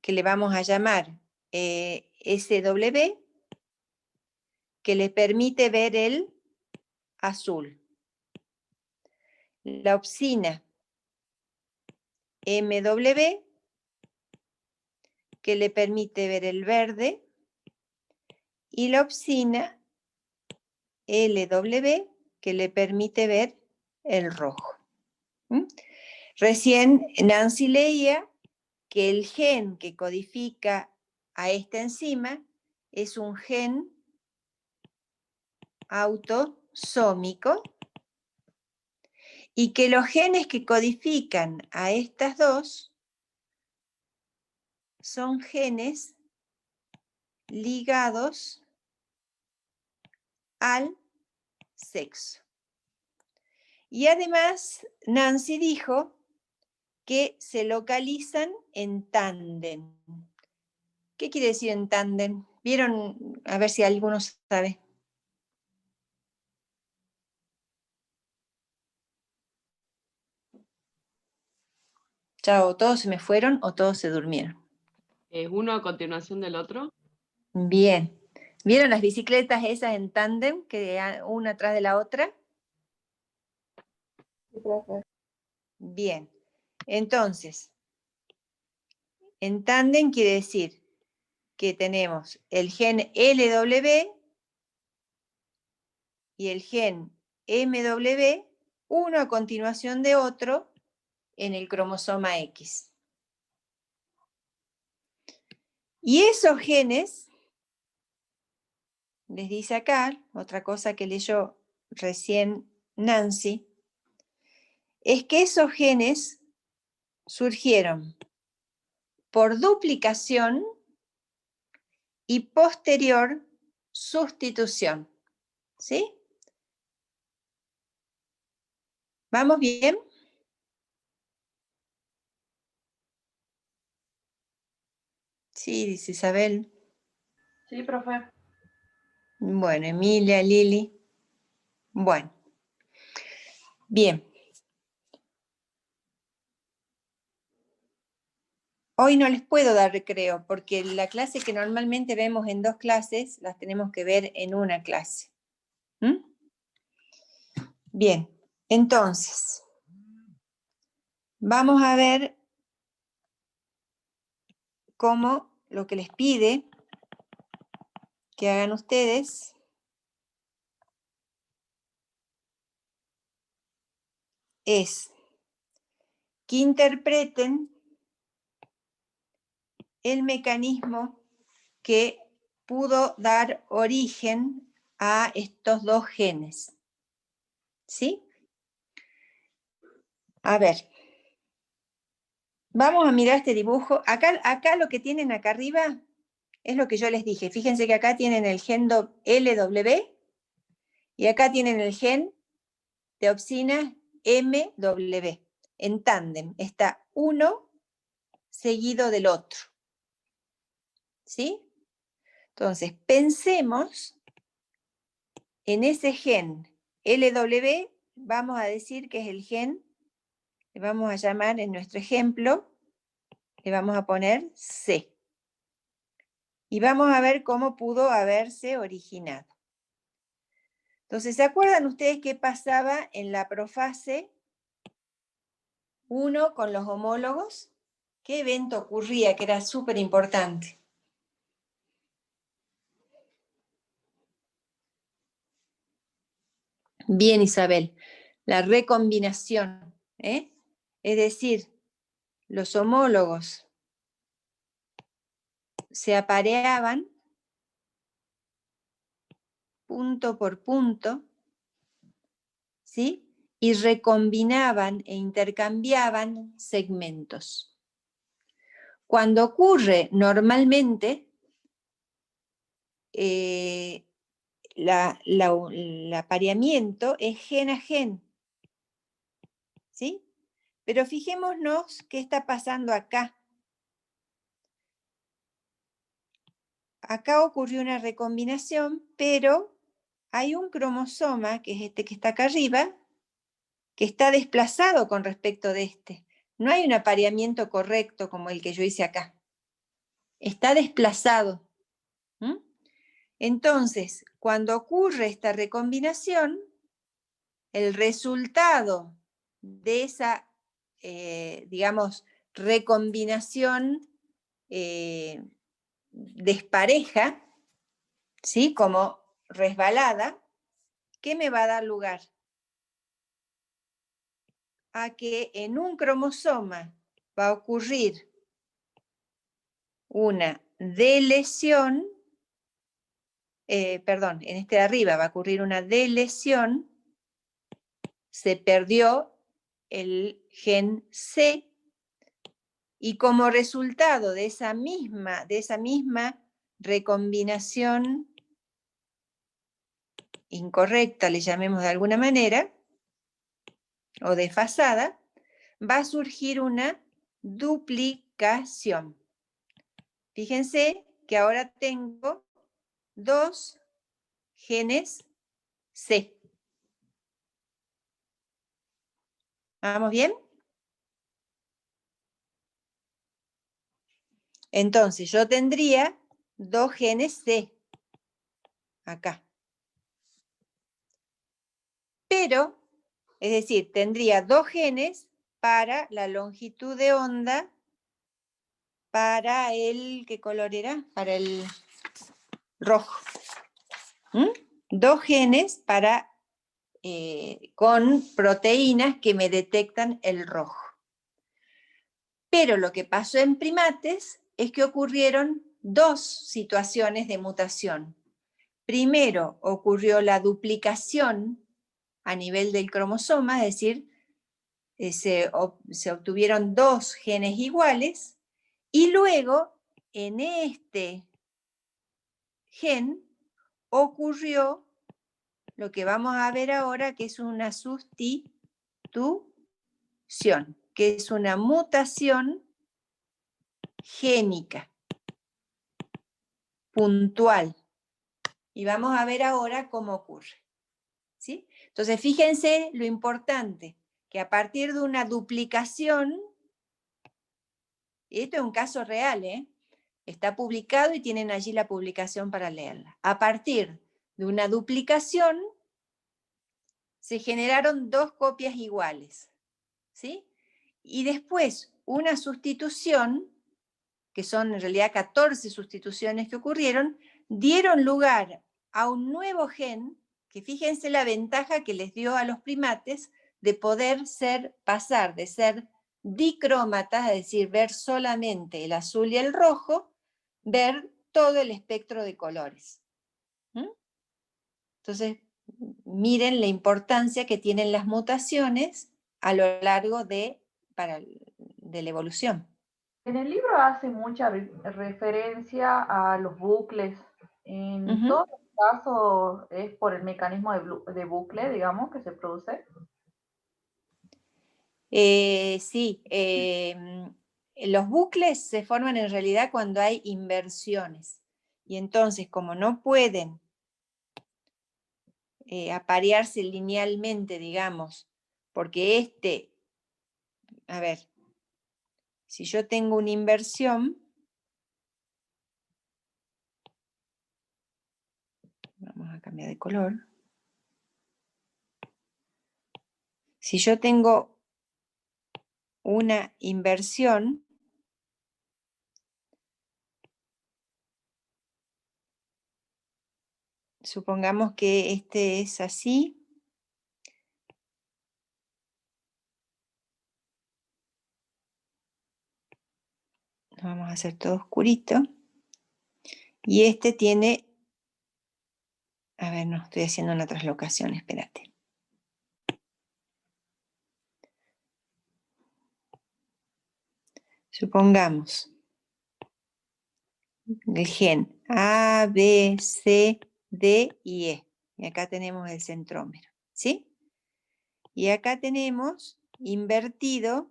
que le vamos a llamar SW, que le permite ver el azul. La opsina MW, que le permite ver el verde, y la opsina LW, que le permite ver el rojo. Recién Nancy leía que el gen que codifica a esta enzima es un gen autosómico y que los genes que codifican a estas dos son genes ligados al sexo. Y además Nancy dijo que se localizan en tándem. ¿Qué quiere decir en tándem? ¿Vieron? A ver si alguno sabe. Chao, todos se me fueron o todos se durmieron. ¿Es uno a continuación del otro? Bien. ¿Vieron las bicicletas esas en tándem, que una atrás de la otra? Sí, profe. Bien. Entonces, en tándem quiere decir que tenemos el gen LW y el gen MW, uno a continuación de otro, en el cromosoma X. Y esos genes, les dice acá, otra cosa que leyó recién Nancy, es que esos genes surgieron por duplicación y posterior sustitución. ¿Sí? ¿Vamos bien? Sí, dice Isabel. Sí, profe. Bueno, Emilia, Lili. Bueno. Bien. Hoy no les puedo dar recreo porque la clase que normalmente vemos en 2 clases, las tenemos que ver en una clase. Bien, entonces, vamos a ver cómo lo que les pide que hagan ustedes es que interpreten el mecanismo que pudo dar origen a estos 2 genes. ¿Sí? A ver, vamos a mirar este dibujo. Acá lo que tienen acá arriba es lo que yo les dije. Fíjense que acá tienen el gen LW y acá tienen el gen de opsina MW. En tándem está uno seguido del otro. ¿Sí? Entonces, pensemos en ese gen LW, vamos a decir que es el gen, le vamos a llamar en nuestro ejemplo, le vamos a poner C. Y vamos a ver cómo pudo haberse originado. Entonces, ¿se acuerdan ustedes qué pasaba en la profase 1 con los homólogos? ¿Qué evento ocurría que era súper importante? Bien, Isabel, la recombinación, ¿eh? Es decir, los homólogos se apareaban punto por punto, ¿sí? Y recombinaban e intercambiaban segmentos. Cuando ocurre normalmente, el apareamiento es gen a gen, ¿sí? Pero fijémonos qué está pasando acá. Acá ocurrió una recombinación, pero hay un cromosoma, que es este que está acá arriba, que está desplazado con respecto de este. No hay un apareamiento correcto como el que yo hice acá. Está desplazado. ¿Mm? Entonces, cuando ocurre esta recombinación, el resultado de esa, digamos, recombinación despareja, ¿sí? Como resbalada, ¿qué me va a dar lugar? A que en un cromosoma va a ocurrir una delesión, perdón, en este de arriba va a ocurrir una delesión, se perdió el gen C, y como resultado de esa misma recombinación incorrecta, le llamemos de alguna manera, o desfasada, va a surgir una duplicación. Fíjense que ahora tengo 2 genes C. ¿Vamos bien? Entonces yo tendría 2 genes C acá. Pero, es decir, tendría 2 genes para la longitud de onda, para el, ¿qué color era? Para el rojo. 2 genes para, con proteínas que me detectan el rojo. Pero lo que pasó en primates es que ocurrieron 2 situaciones de mutación. Primero ocurrió la duplicación a nivel del cromosoma, es decir, se obtuvieron 2 genes iguales, y luego en este gen ocurrió lo que vamos a ver ahora, que es una sustitución, que es una mutación génica puntual. Y vamos a ver ahora cómo ocurre. ¿Sí? Entonces, fíjense lo importante, que a partir de una duplicación, y esto es un caso real, está publicado y tienen allí la publicación para leerla. A partir de una duplicación, se generaron 2 copias iguales, ¿sí? Y después una sustitución, que son en realidad 14 sustituciones que ocurrieron, dieron lugar a un nuevo gen, que fíjense la ventaja que les dio a los primates de poder pasar de ser dicrómatas, es decir, ver solamente el azul y el rojo, ver todo el espectro de colores. Entonces, miren la importancia que tienen las mutaciones a lo largo de la evolución. En el libro hace mucha referencia a los bucles. En todos los casos es por el mecanismo de bucle, digamos, que se produce. Sí, los bucles se forman en realidad cuando hay inversiones. Y entonces, como no pueden aparearse linealmente, digamos, porque a ver, si yo tengo una inversión, vamos a cambiar de color. Si yo tengo una inversión, supongamos que este es así. Vamos a hacer todo oscurito. Y este tiene... A ver, no, estoy haciendo una traslocación, espérate. Supongamos el gen A, B, C, D y E. Y acá tenemos el centrómero, ¿sí? Y acá tenemos invertido.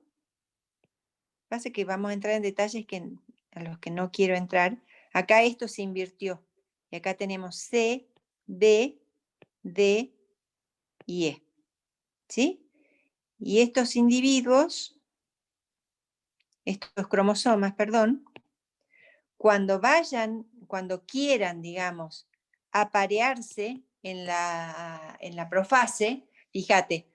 Pasa que vamos a entrar en detalles a los que no quiero entrar. Acá esto se invirtió. Y acá tenemos C, B, D y E. ¿Sí? Y estos individuos, estos cromosomas, perdón, cuando quieran, digamos, aparearse en la profase, fíjate,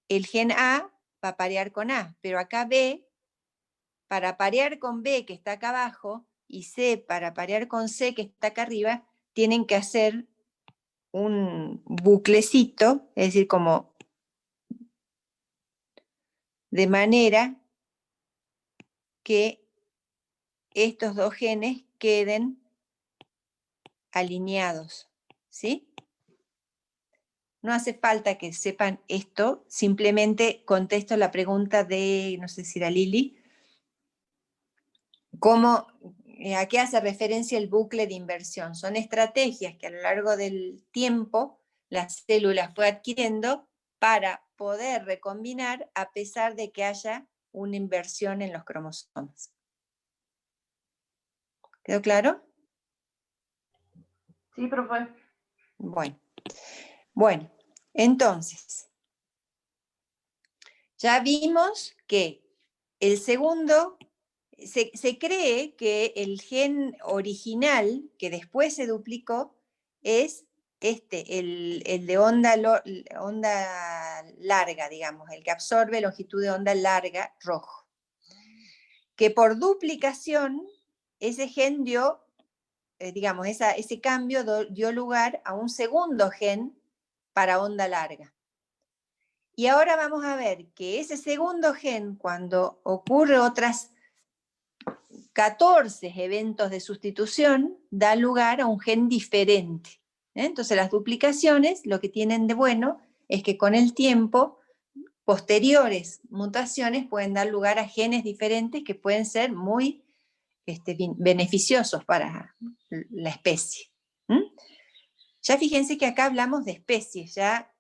el gen A va a parear con A, pero acá B, para parear con B, que está acá abajo, y C, para parear con C, que está acá arriba, tienen que hacer un buclecito, es decir, como de manera que estos dos genes queden alineados, ¿sí? No hace falta que sepan esto, simplemente contesto la pregunta de, no sé si era Lili, ¿a qué hace referencia el bucle de inversión? Son estrategias que a lo largo del tiempo las células fue adquiriendo para poder recombinar a pesar de que haya una inversión en los cromosomas. ¿Quedó claro? Sí, profe. Bueno, entonces, ya vimos que el segundo, se cree que el gen original, que después se duplicó, es el de onda larga, digamos, el que absorbe longitud de onda larga rojo. Que por duplicación, ese gen dio, digamos, ese cambio dio lugar a un segundo gen para onda larga. Y ahora vamos a ver que ese segundo gen, cuando ocurre otras 14 eventos de sustitución, da lugar a un gen diferente. Entonces las duplicaciones lo que tienen de bueno es que con el tiempo, posteriores mutaciones pueden dar lugar a genes diferentes que pueden ser muy beneficiosos para la especie. Ya fíjense que acá hablamos de especies, ya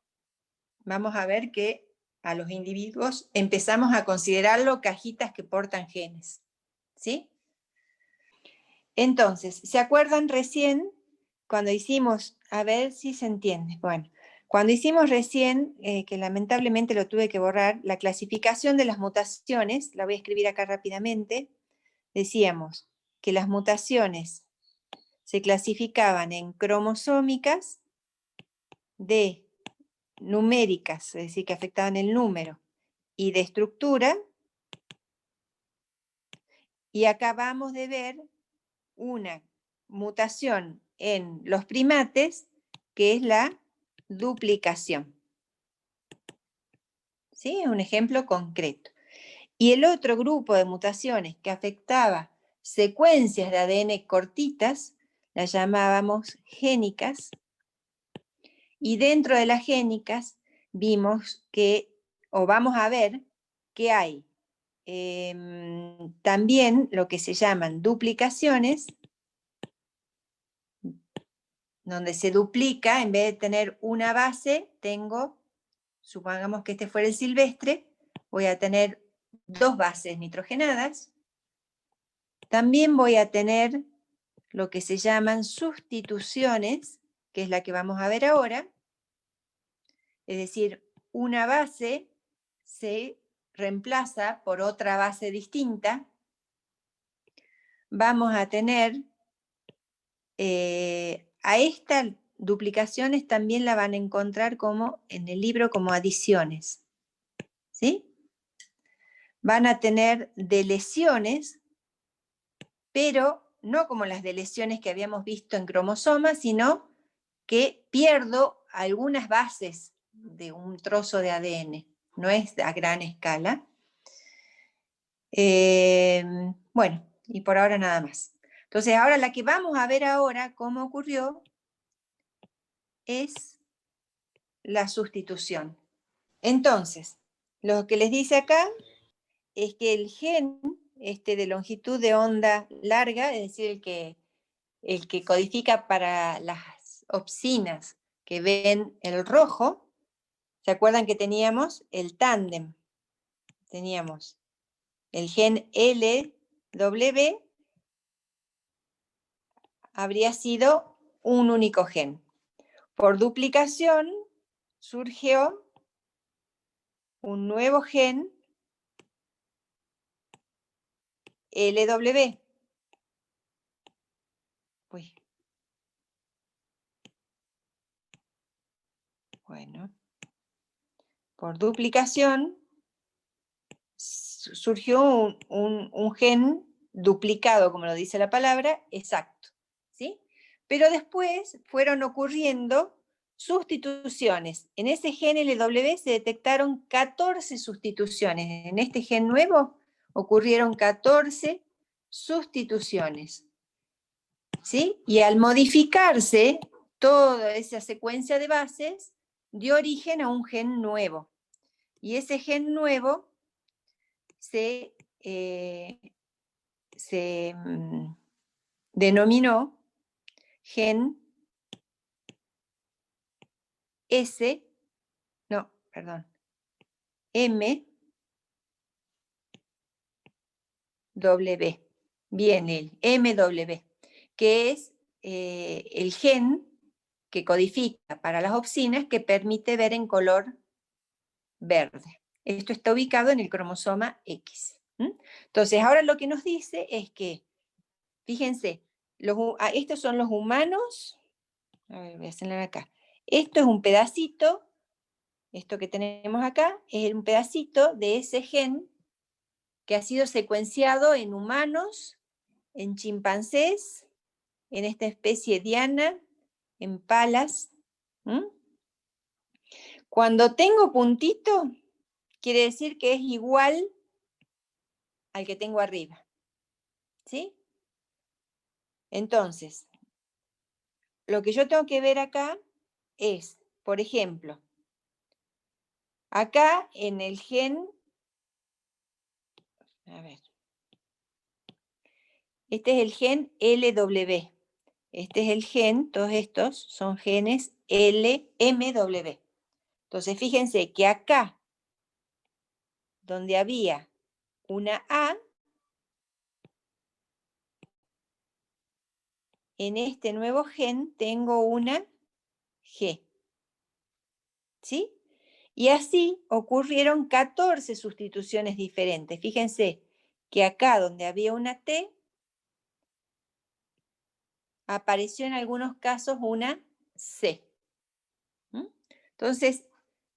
vamos a ver que a los individuos empezamos a considerarlo cajitas que portan genes, ¿sí? Entonces, ¿se acuerdan recién cuando hicimos, a ver si se entiende, bueno, cuando hicimos recién, que lamentablemente lo tuve que borrar, la clasificación de las mutaciones, la voy a escribir acá rápidamente, decíamos que las mutaciones se clasificaban en cromosómicas, de numéricas, es decir, que afectaban el número, y de estructura, y acabamos de ver una mutación en los primates, que es la duplicación. ¿Sí? Es un ejemplo concreto. Y el otro grupo de mutaciones que afectaba secuencias de ADN cortitas, las llamábamos génicas, y dentro de las génicas vimos que, o vamos a ver, que hay también lo que se llaman duplicaciones, donde se duplica, en vez de tener una base, tengo, supongamos que este fuera el silvestre, voy a tener 2 bases nitrogenadas. También voy a tener lo que se llaman sustituciones, que es la que vamos a ver ahora. Es decir, una base se reemplaza por otra base distinta. Vamos a tener, a estas duplicaciones también la van a encontrar como en el libro como adiciones. ¿sí? Van a tener deleciones, pero no como las deleciones que habíamos visto en cromosomas, sino que pierdo algunas bases de un trozo de ADN, no es a gran escala. Bueno, y por ahora nada más. Entonces ahora la que vamos a ver ahora cómo ocurrió es la sustitución. Entonces, lo que les dice acá es que el gen de longitud de onda larga, es decir, el que codifica para las opsinas que ven el rojo, ¿se acuerdan que teníamos el tándem? Teníamos el gen LW, habría sido un único gen. Por duplicación surgió un nuevo gen LW. Uy. Bueno. Por duplicación surgió un gen duplicado, como lo dice la palabra, exacto, ¿sí? Pero después fueron ocurriendo sustituciones. En ese gen LW se detectaron 14 sustituciones. En este gen nuevo ocurrieron 14 sustituciones, ¿sí? Y al modificarse toda esa secuencia de bases, dio origen a un gen nuevo. Y ese gen nuevo se denominó gen MW. Bien, el MW, que es el gen que codifica para las opsinas que permite ver en color verde. Esto está ubicado en el cromosoma X. Entonces, ahora lo que nos dice es que, fíjense, estos son los humanos. A ver, voy a hacerlo acá. Esto es un pedacito, esto que tenemos acá, es un pedacito de ese gen que ha sido secuenciado en humanos, en chimpancés, en esta especie diana, en palas. Cuando tengo puntito, quiere decir que es igual al que tengo arriba. ¿Sí? Entonces, lo que yo tengo que ver acá es, por ejemplo, acá en el gen, a ver, este es el gen LW, este es el gen, todos estos son genes LMW. Entonces, fíjense que acá, donde había una A, en este nuevo gen tengo una G. ¿Sí? Y así ocurrieron 14 sustituciones diferentes. Fíjense que acá donde había una T, apareció en algunos casos una C. Entonces,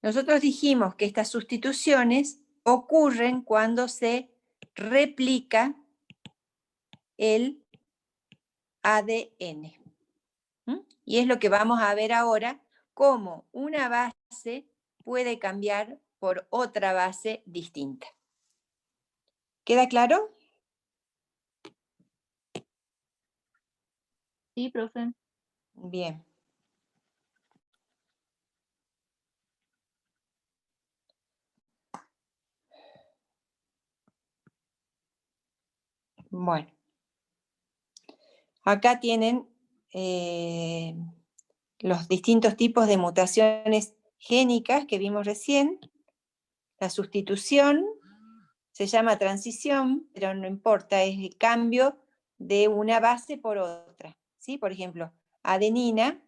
nosotros dijimos que estas sustituciones ocurren cuando se replica el ADN. Y es lo que vamos a ver ahora, cómo una base puede cambiar por otra base distinta. ¿Queda claro? Sí, profe. Bien. Bueno. Acá tienen los distintos tipos de mutaciones génicas que vimos recién. La sustitución se llama transición, pero no importa, es el cambio de una base por otra. ¿Sí? Por ejemplo, adenina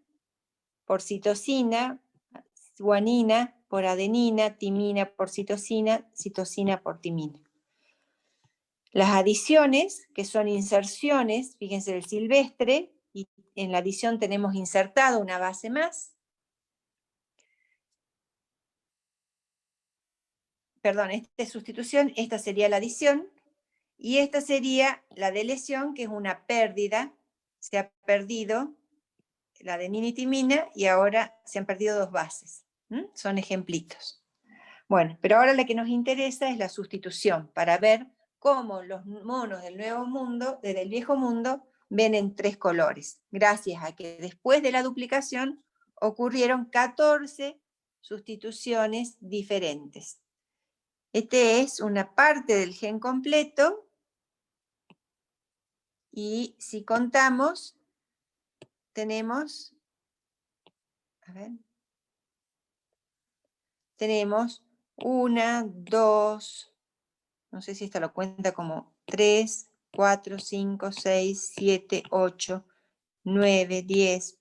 por citosina, guanina por adenina, timina por citosina, citosina por timina. Las adiciones, que son inserciones, fíjense el silvestre, y en la adición tenemos insertado una base más. perdón, esta es sustitución, esta sería la adición, y esta sería la deleción, que es una pérdida. Se ha perdido la adenina y timina y ahora se han perdido 2 bases. Son ejemplitos. Bueno, pero ahora la que nos interesa es la sustitución, para ver cómo los monos del nuevo mundo, desde el viejo mundo, ven en 3 colores, gracias a que después de la duplicación ocurrieron 14 sustituciones diferentes. Este es una parte del gen completo, y si contamos, tenemos, a ver, tenemos 1, 2, no sé si esta lo cuenta como 3, 4, 5, 6, 7, 8, 9, 10,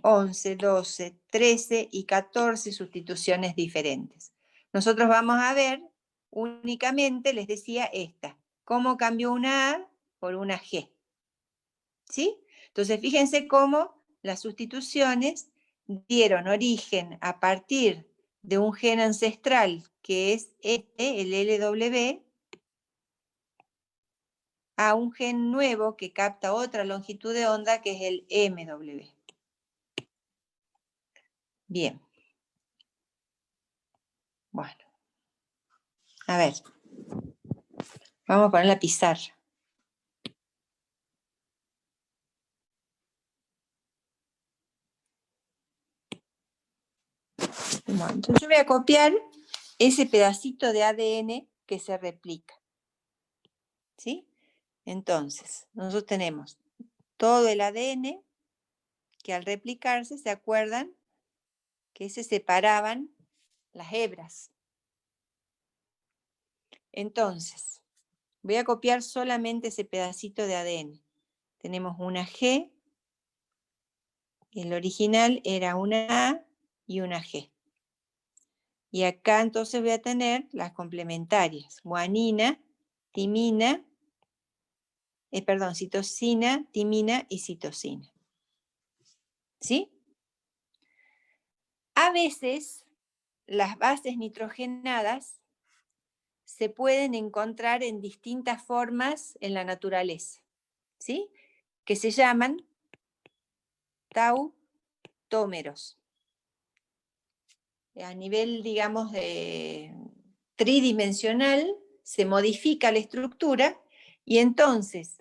11, 12, 13 y 14 sustituciones diferentes. Nosotros vamos a ver únicamente, les decía, esta, cómo cambió una A por una G. ¿Sí? Entonces, fíjense cómo las sustituciones dieron origen a partir de un gen ancestral, que es este, el LW, a un gen nuevo que capta otra longitud de onda, que es el MW. Bien. Bueno. A ver. Vamos a poner la pizarra. Bueno, entonces yo voy a copiar ese pedacito de ADN que se replica. ¿Sí? Entonces, nosotros tenemos todo el ADN que al replicarse, ¿se acuerdan? Que se separaban las hebras. Entonces, voy a copiar solamente ese pedacito de ADN. Tenemos una G, el original era una A y una G. Y acá entonces voy a tener las complementarias, guanina, timina, citosina, timina y citosina. ¿Sí? A veces las bases nitrogenadas se pueden encontrar en distintas formas en la naturaleza, ¿sí? Que se llaman tautómeros. A nivel, digamos, tridimensional, se modifica la estructura y entonces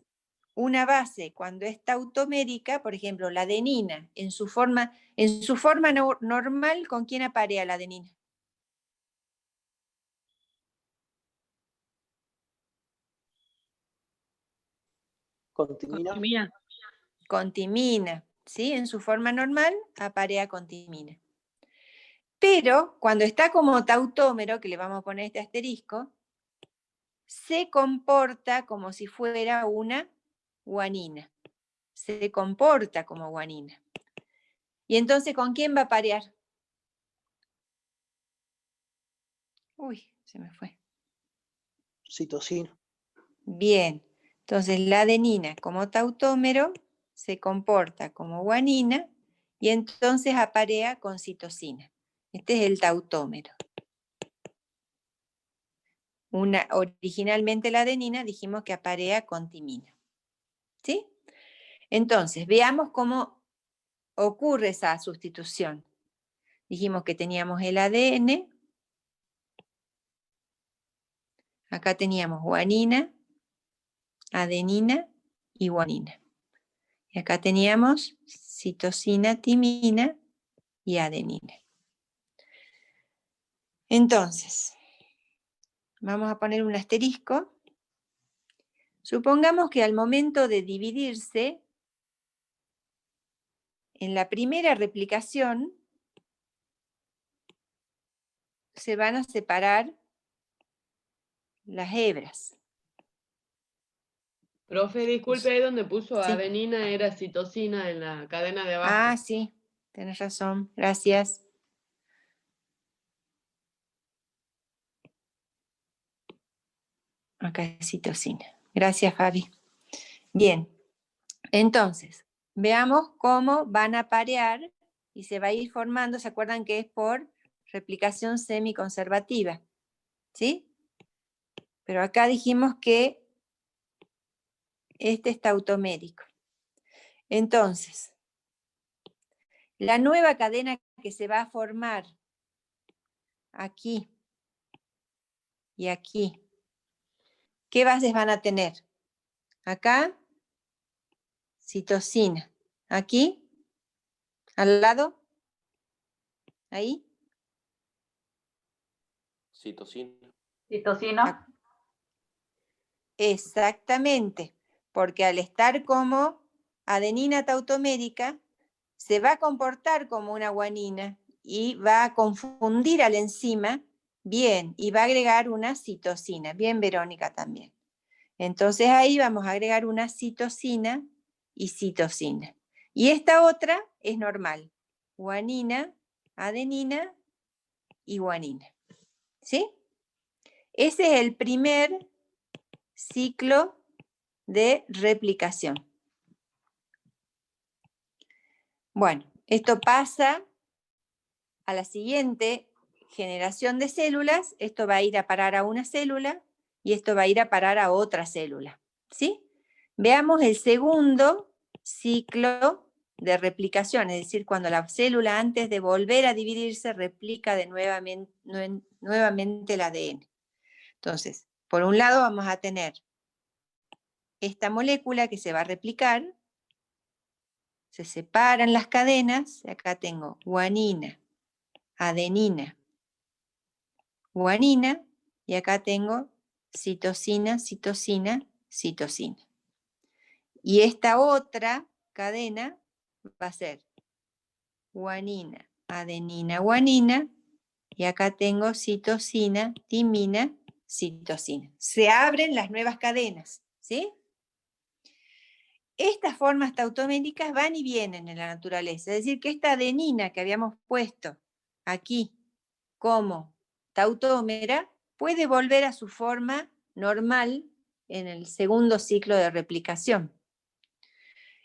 una base, cuando es tautomérica, por ejemplo, la adenina, en su forma normal, ¿con quién aparea la adenina? Con timina. Con timina, ¿sí? En su forma normal aparea con timina. Pero cuando está como tautómero, que le vamos a poner este asterisco, se comporta como si fuera una guanina. Se comporta como guanina. Y entonces, ¿con quién va a parear? Uy, se me fue. Citosina. Bien, entonces la adenina como tautómero se comporta como guanina y entonces aparea con citosina. Este es el tautómero. Originalmente la adenina dijimos que aparea con timina. ¿Sí? Entonces, veamos cómo ocurre esa sustitución. Dijimos que teníamos el ADN. Acá teníamos guanina, adenina y guanina. Y acá teníamos citosina, timina y adenina. Entonces, vamos a poner un asterisco. Supongamos que al momento de dividirse, en la primera replicación, se van a separar las hebras. Profe, disculpe, ahí donde puso Sí. adenina era citosina en la cadena de abajo. Ah, sí, tenés razón, gracias. Acá es citosina. Gracias, Fabi. Bien, entonces, veamos cómo van a parear y se va a ir formando, ¿se acuerdan que es por replicación semiconservativa? ¿sí? Pero acá dijimos que este es tautomérico. Entonces, la nueva cadena que se va a formar aquí y aquí, ¿qué bases van a tener? Acá, citosina. Aquí, al lado, ahí. Citosina. Citosina. Exactamente, porque al estar como adenina tautomérica, se va a comportar como una guanina y va a confundir al enzima bien y va a agregar una citosina. Bien, Verónica, también. Entonces ahí vamos a agregar una citosina y citosina. Y esta otra es normal. Guanina, adenina y guanina. ¿Sí? Ese es el primer ciclo de replicación. Bueno, esto pasa a la siguiente generación de células. Esto va a ir a parar a una célula y esto va a ir a parar a otra célula. ¿Sí? Veamos el segundo ciclo de replicación, es decir, cuando la célula antes de volver a dividirse replica de nuevamente el ADN. Entonces, por un lado vamos a tener esta molécula que se va a replicar, se separan las cadenas, acá tengo guanina, adenina, guanina, y acá tengo citosina, citosina, citosina. Y esta otra cadena va a ser guanina, adenina, guanina, y acá tengo citosina, timina, citosina. Se abren las nuevas cadenas, ¿sí? Estas formas tautoméricas van y vienen en la naturaleza, es decir, que esta adenina que habíamos puesto aquí como tautómera puede volver a su forma normal en el segundo ciclo de replicación.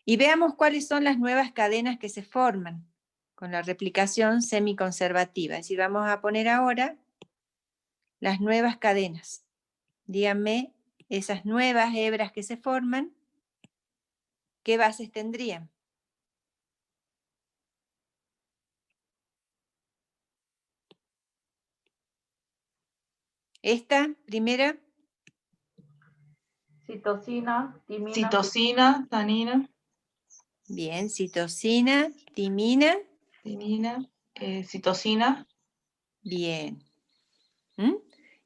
Y veamos cuáles son las nuevas cadenas que se forman con la replicación semiconservativa. Es decir, vamos a poner ahora las nuevas cadenas. Díganme esas nuevas hebras que se forman, ¿qué bases tendrían? Esta primera. Citosina, timina. Citosina, tanina, Bien, citosina, timina. timina, citosina, Bien. ¿Mm?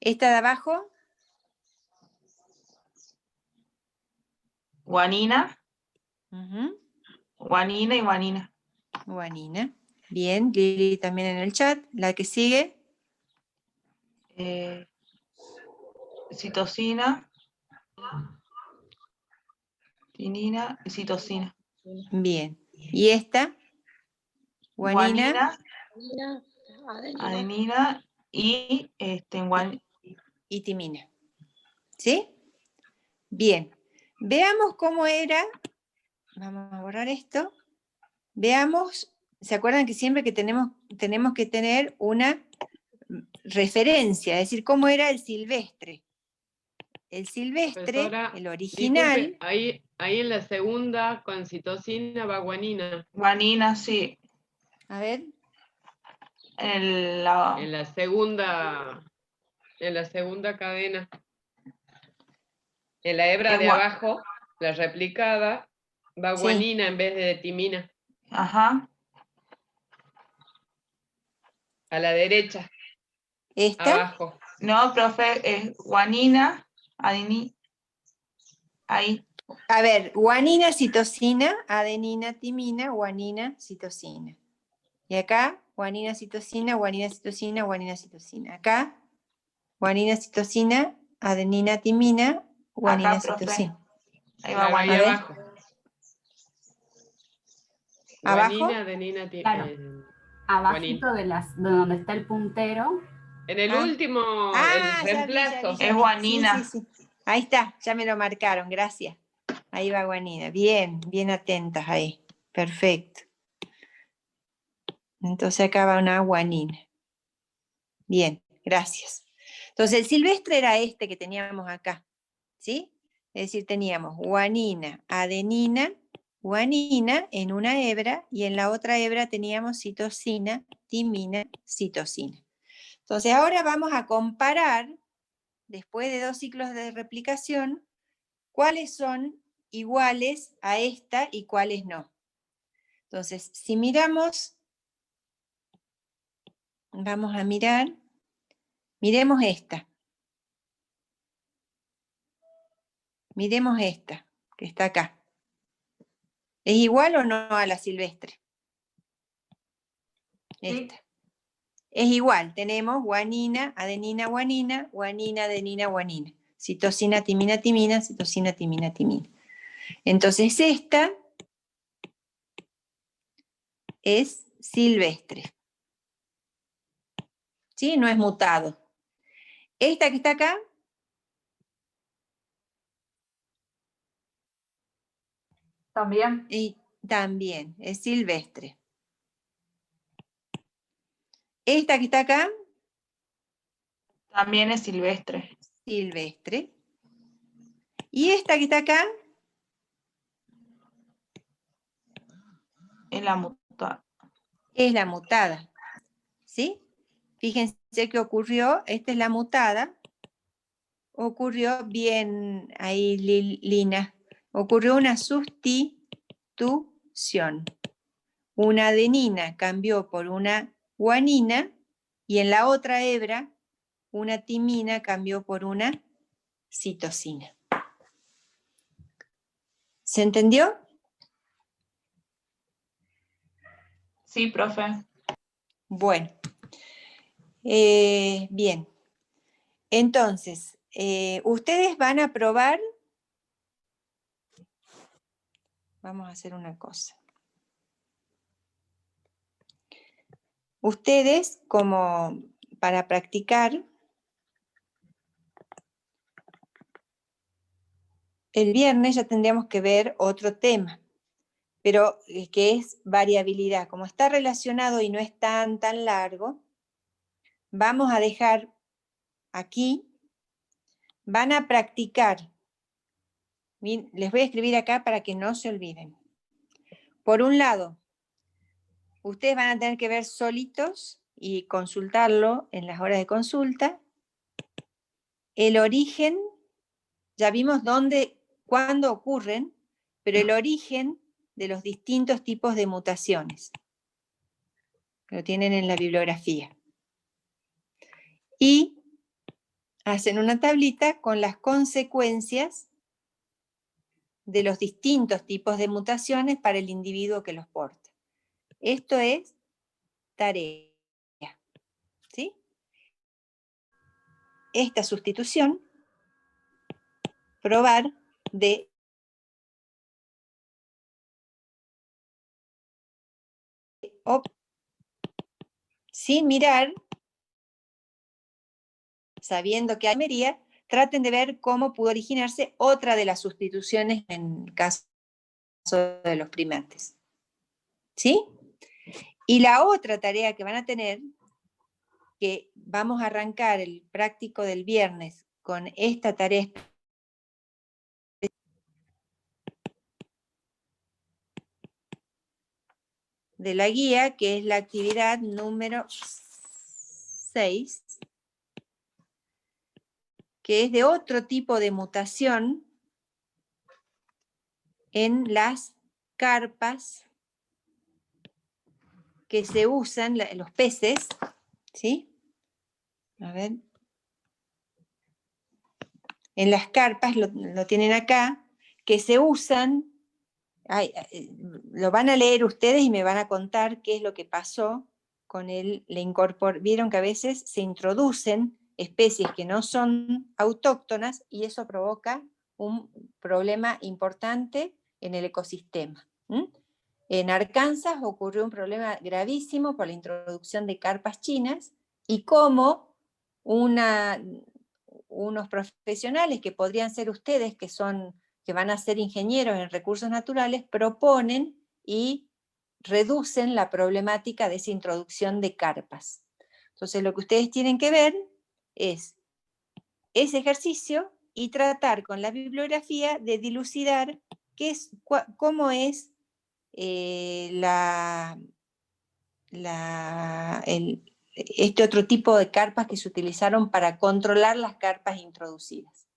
Esta de abajo. guanina, Ujú. guanina y guanina. Guanina. Bien, Lili también en el chat. La que sigue. Citosina, tinina y citosina. Bien. ¿Y esta? Guanina. Guanina, adenina y y timina. ¿Sí? Bien. Veamos cómo era. Vamos a borrar esto. Veamos. ¿Se acuerdan que siempre que tenemos que tener una referencia? Es decir, cómo era el silvestre. El silvestre, Profesora, el original. Disculpe, ahí en la segunda con citosina va guanina. guanina, sí. A ver. En la segunda cadena. En la hebra de abajo, la replicada, va guanina en vez de timina. Ajá. A la derecha. ¿Esta? Abajo. No, profe, es guanina, adenina. Ahí. A ver, guanina, citosina, adenina, timina, guanina, citosina. Y acá, guanina, citosina, guanina, citosina, guanina, citosina. Acá, guanina, citosina, adenina, timina, guanina, Acá, profe. citosina. Ahí va Claro, ahí guanina. abajo. ¿Abajo? Guanina, adenina, Claro. Abajito de donde está el puntero. En el último, el reemplazo. Es guanina. Sí. Ahí está, ya me lo marcaron, gracias. Ahí va guanina. Bien, bien atentas ahí. Perfecto. Entonces acá va una guanina. Bien, gracias. Entonces Entonces el silvestre era este que teníamos acá, ¿sí? Es decir, teníamos guanina, adenina, guanina en una hebra, y en la otra hebra teníamos citosina, timina, citosina. Entonces ahora vamos a comparar, después de 2 ciclos de replicación, cuáles son iguales a esta y cuáles no. Entonces, si miramos, vamos a mirar, miremos esta. Miremos esta, que está acá. ¿Es igual o no a la silvestre? Esta. Sí. Es igual, tenemos guanina, adenina, guanina, guanina, adenina, guanina. Citosina, timina, timina, citosina, timina, timina. Entonces esta es silvestre. ¿Sí? No es mutado. Esta que está acá También. y también es silvestre. Esta que está acá, También es silvestre. silvestre. Y esta que está acá, Es la mutada. es la mutada. ¿Sí? Fíjense que ocurrió, esta es la mutada, ocurrió bien ahí, Lina, ocurrió una sustitución. Una adenina cambió por una guanina y en la otra hebra una timina cambió por una citosina. ¿Se entendió? Sí, profe. Bueno. Bien. Entonces, ustedes van a probar. Vamos a hacer una cosa. Ustedes, como para practicar, el viernes ya tendríamos que ver otro tema, pero que es variabilidad. Como está relacionado y no es tan largo, vamos a dejar aquí, van a practicar. Les voy a escribir acá para que no se olviden. Por un lado, ustedes van a tener que ver solitos y consultarlo en las horas de consulta. El origen, ya vimos cuándo ocurren, pero el origen de los distintos tipos de mutaciones. Lo tienen en la bibliografía. Y hacen una tablita con las consecuencias de los distintos tipos de mutaciones para el individuo que los porta. Esto es tarea. ¿Sí? Esta sustitución, probar de sin mirar, sabiendo que hay mería, traten de ver cómo pudo originarse otra de las sustituciones en el caso de los primates. ¿Sí? Y la otra tarea que van a tener, que vamos a arrancar el práctico del viernes con esta tarea de la guía, que es la actividad número 6, que es de otro tipo de mutación en las carpas que se usan, los peces, ¿sí? A ver. En las carpas, lo tienen acá, que se usan, lo van a leer ustedes y me van a contar qué es lo que pasó con vieron que a veces se introducen especies que no son autóctonas y eso provoca un problema importante en el ecosistema. En Arkansas ocurrió un problema gravísimo por la introducción de carpas chinas y cómo unos profesionales que podrían ser ustedes, que van a ser ingenieros en recursos naturales, proponen y reducen la problemática de esa introducción de carpas. Entonces lo que ustedes tienen que ver es ese ejercicio y tratar con la bibliografía de dilucidar cómo es este otro tipo de carpas que se utilizaron para controlar las carpas introducidas.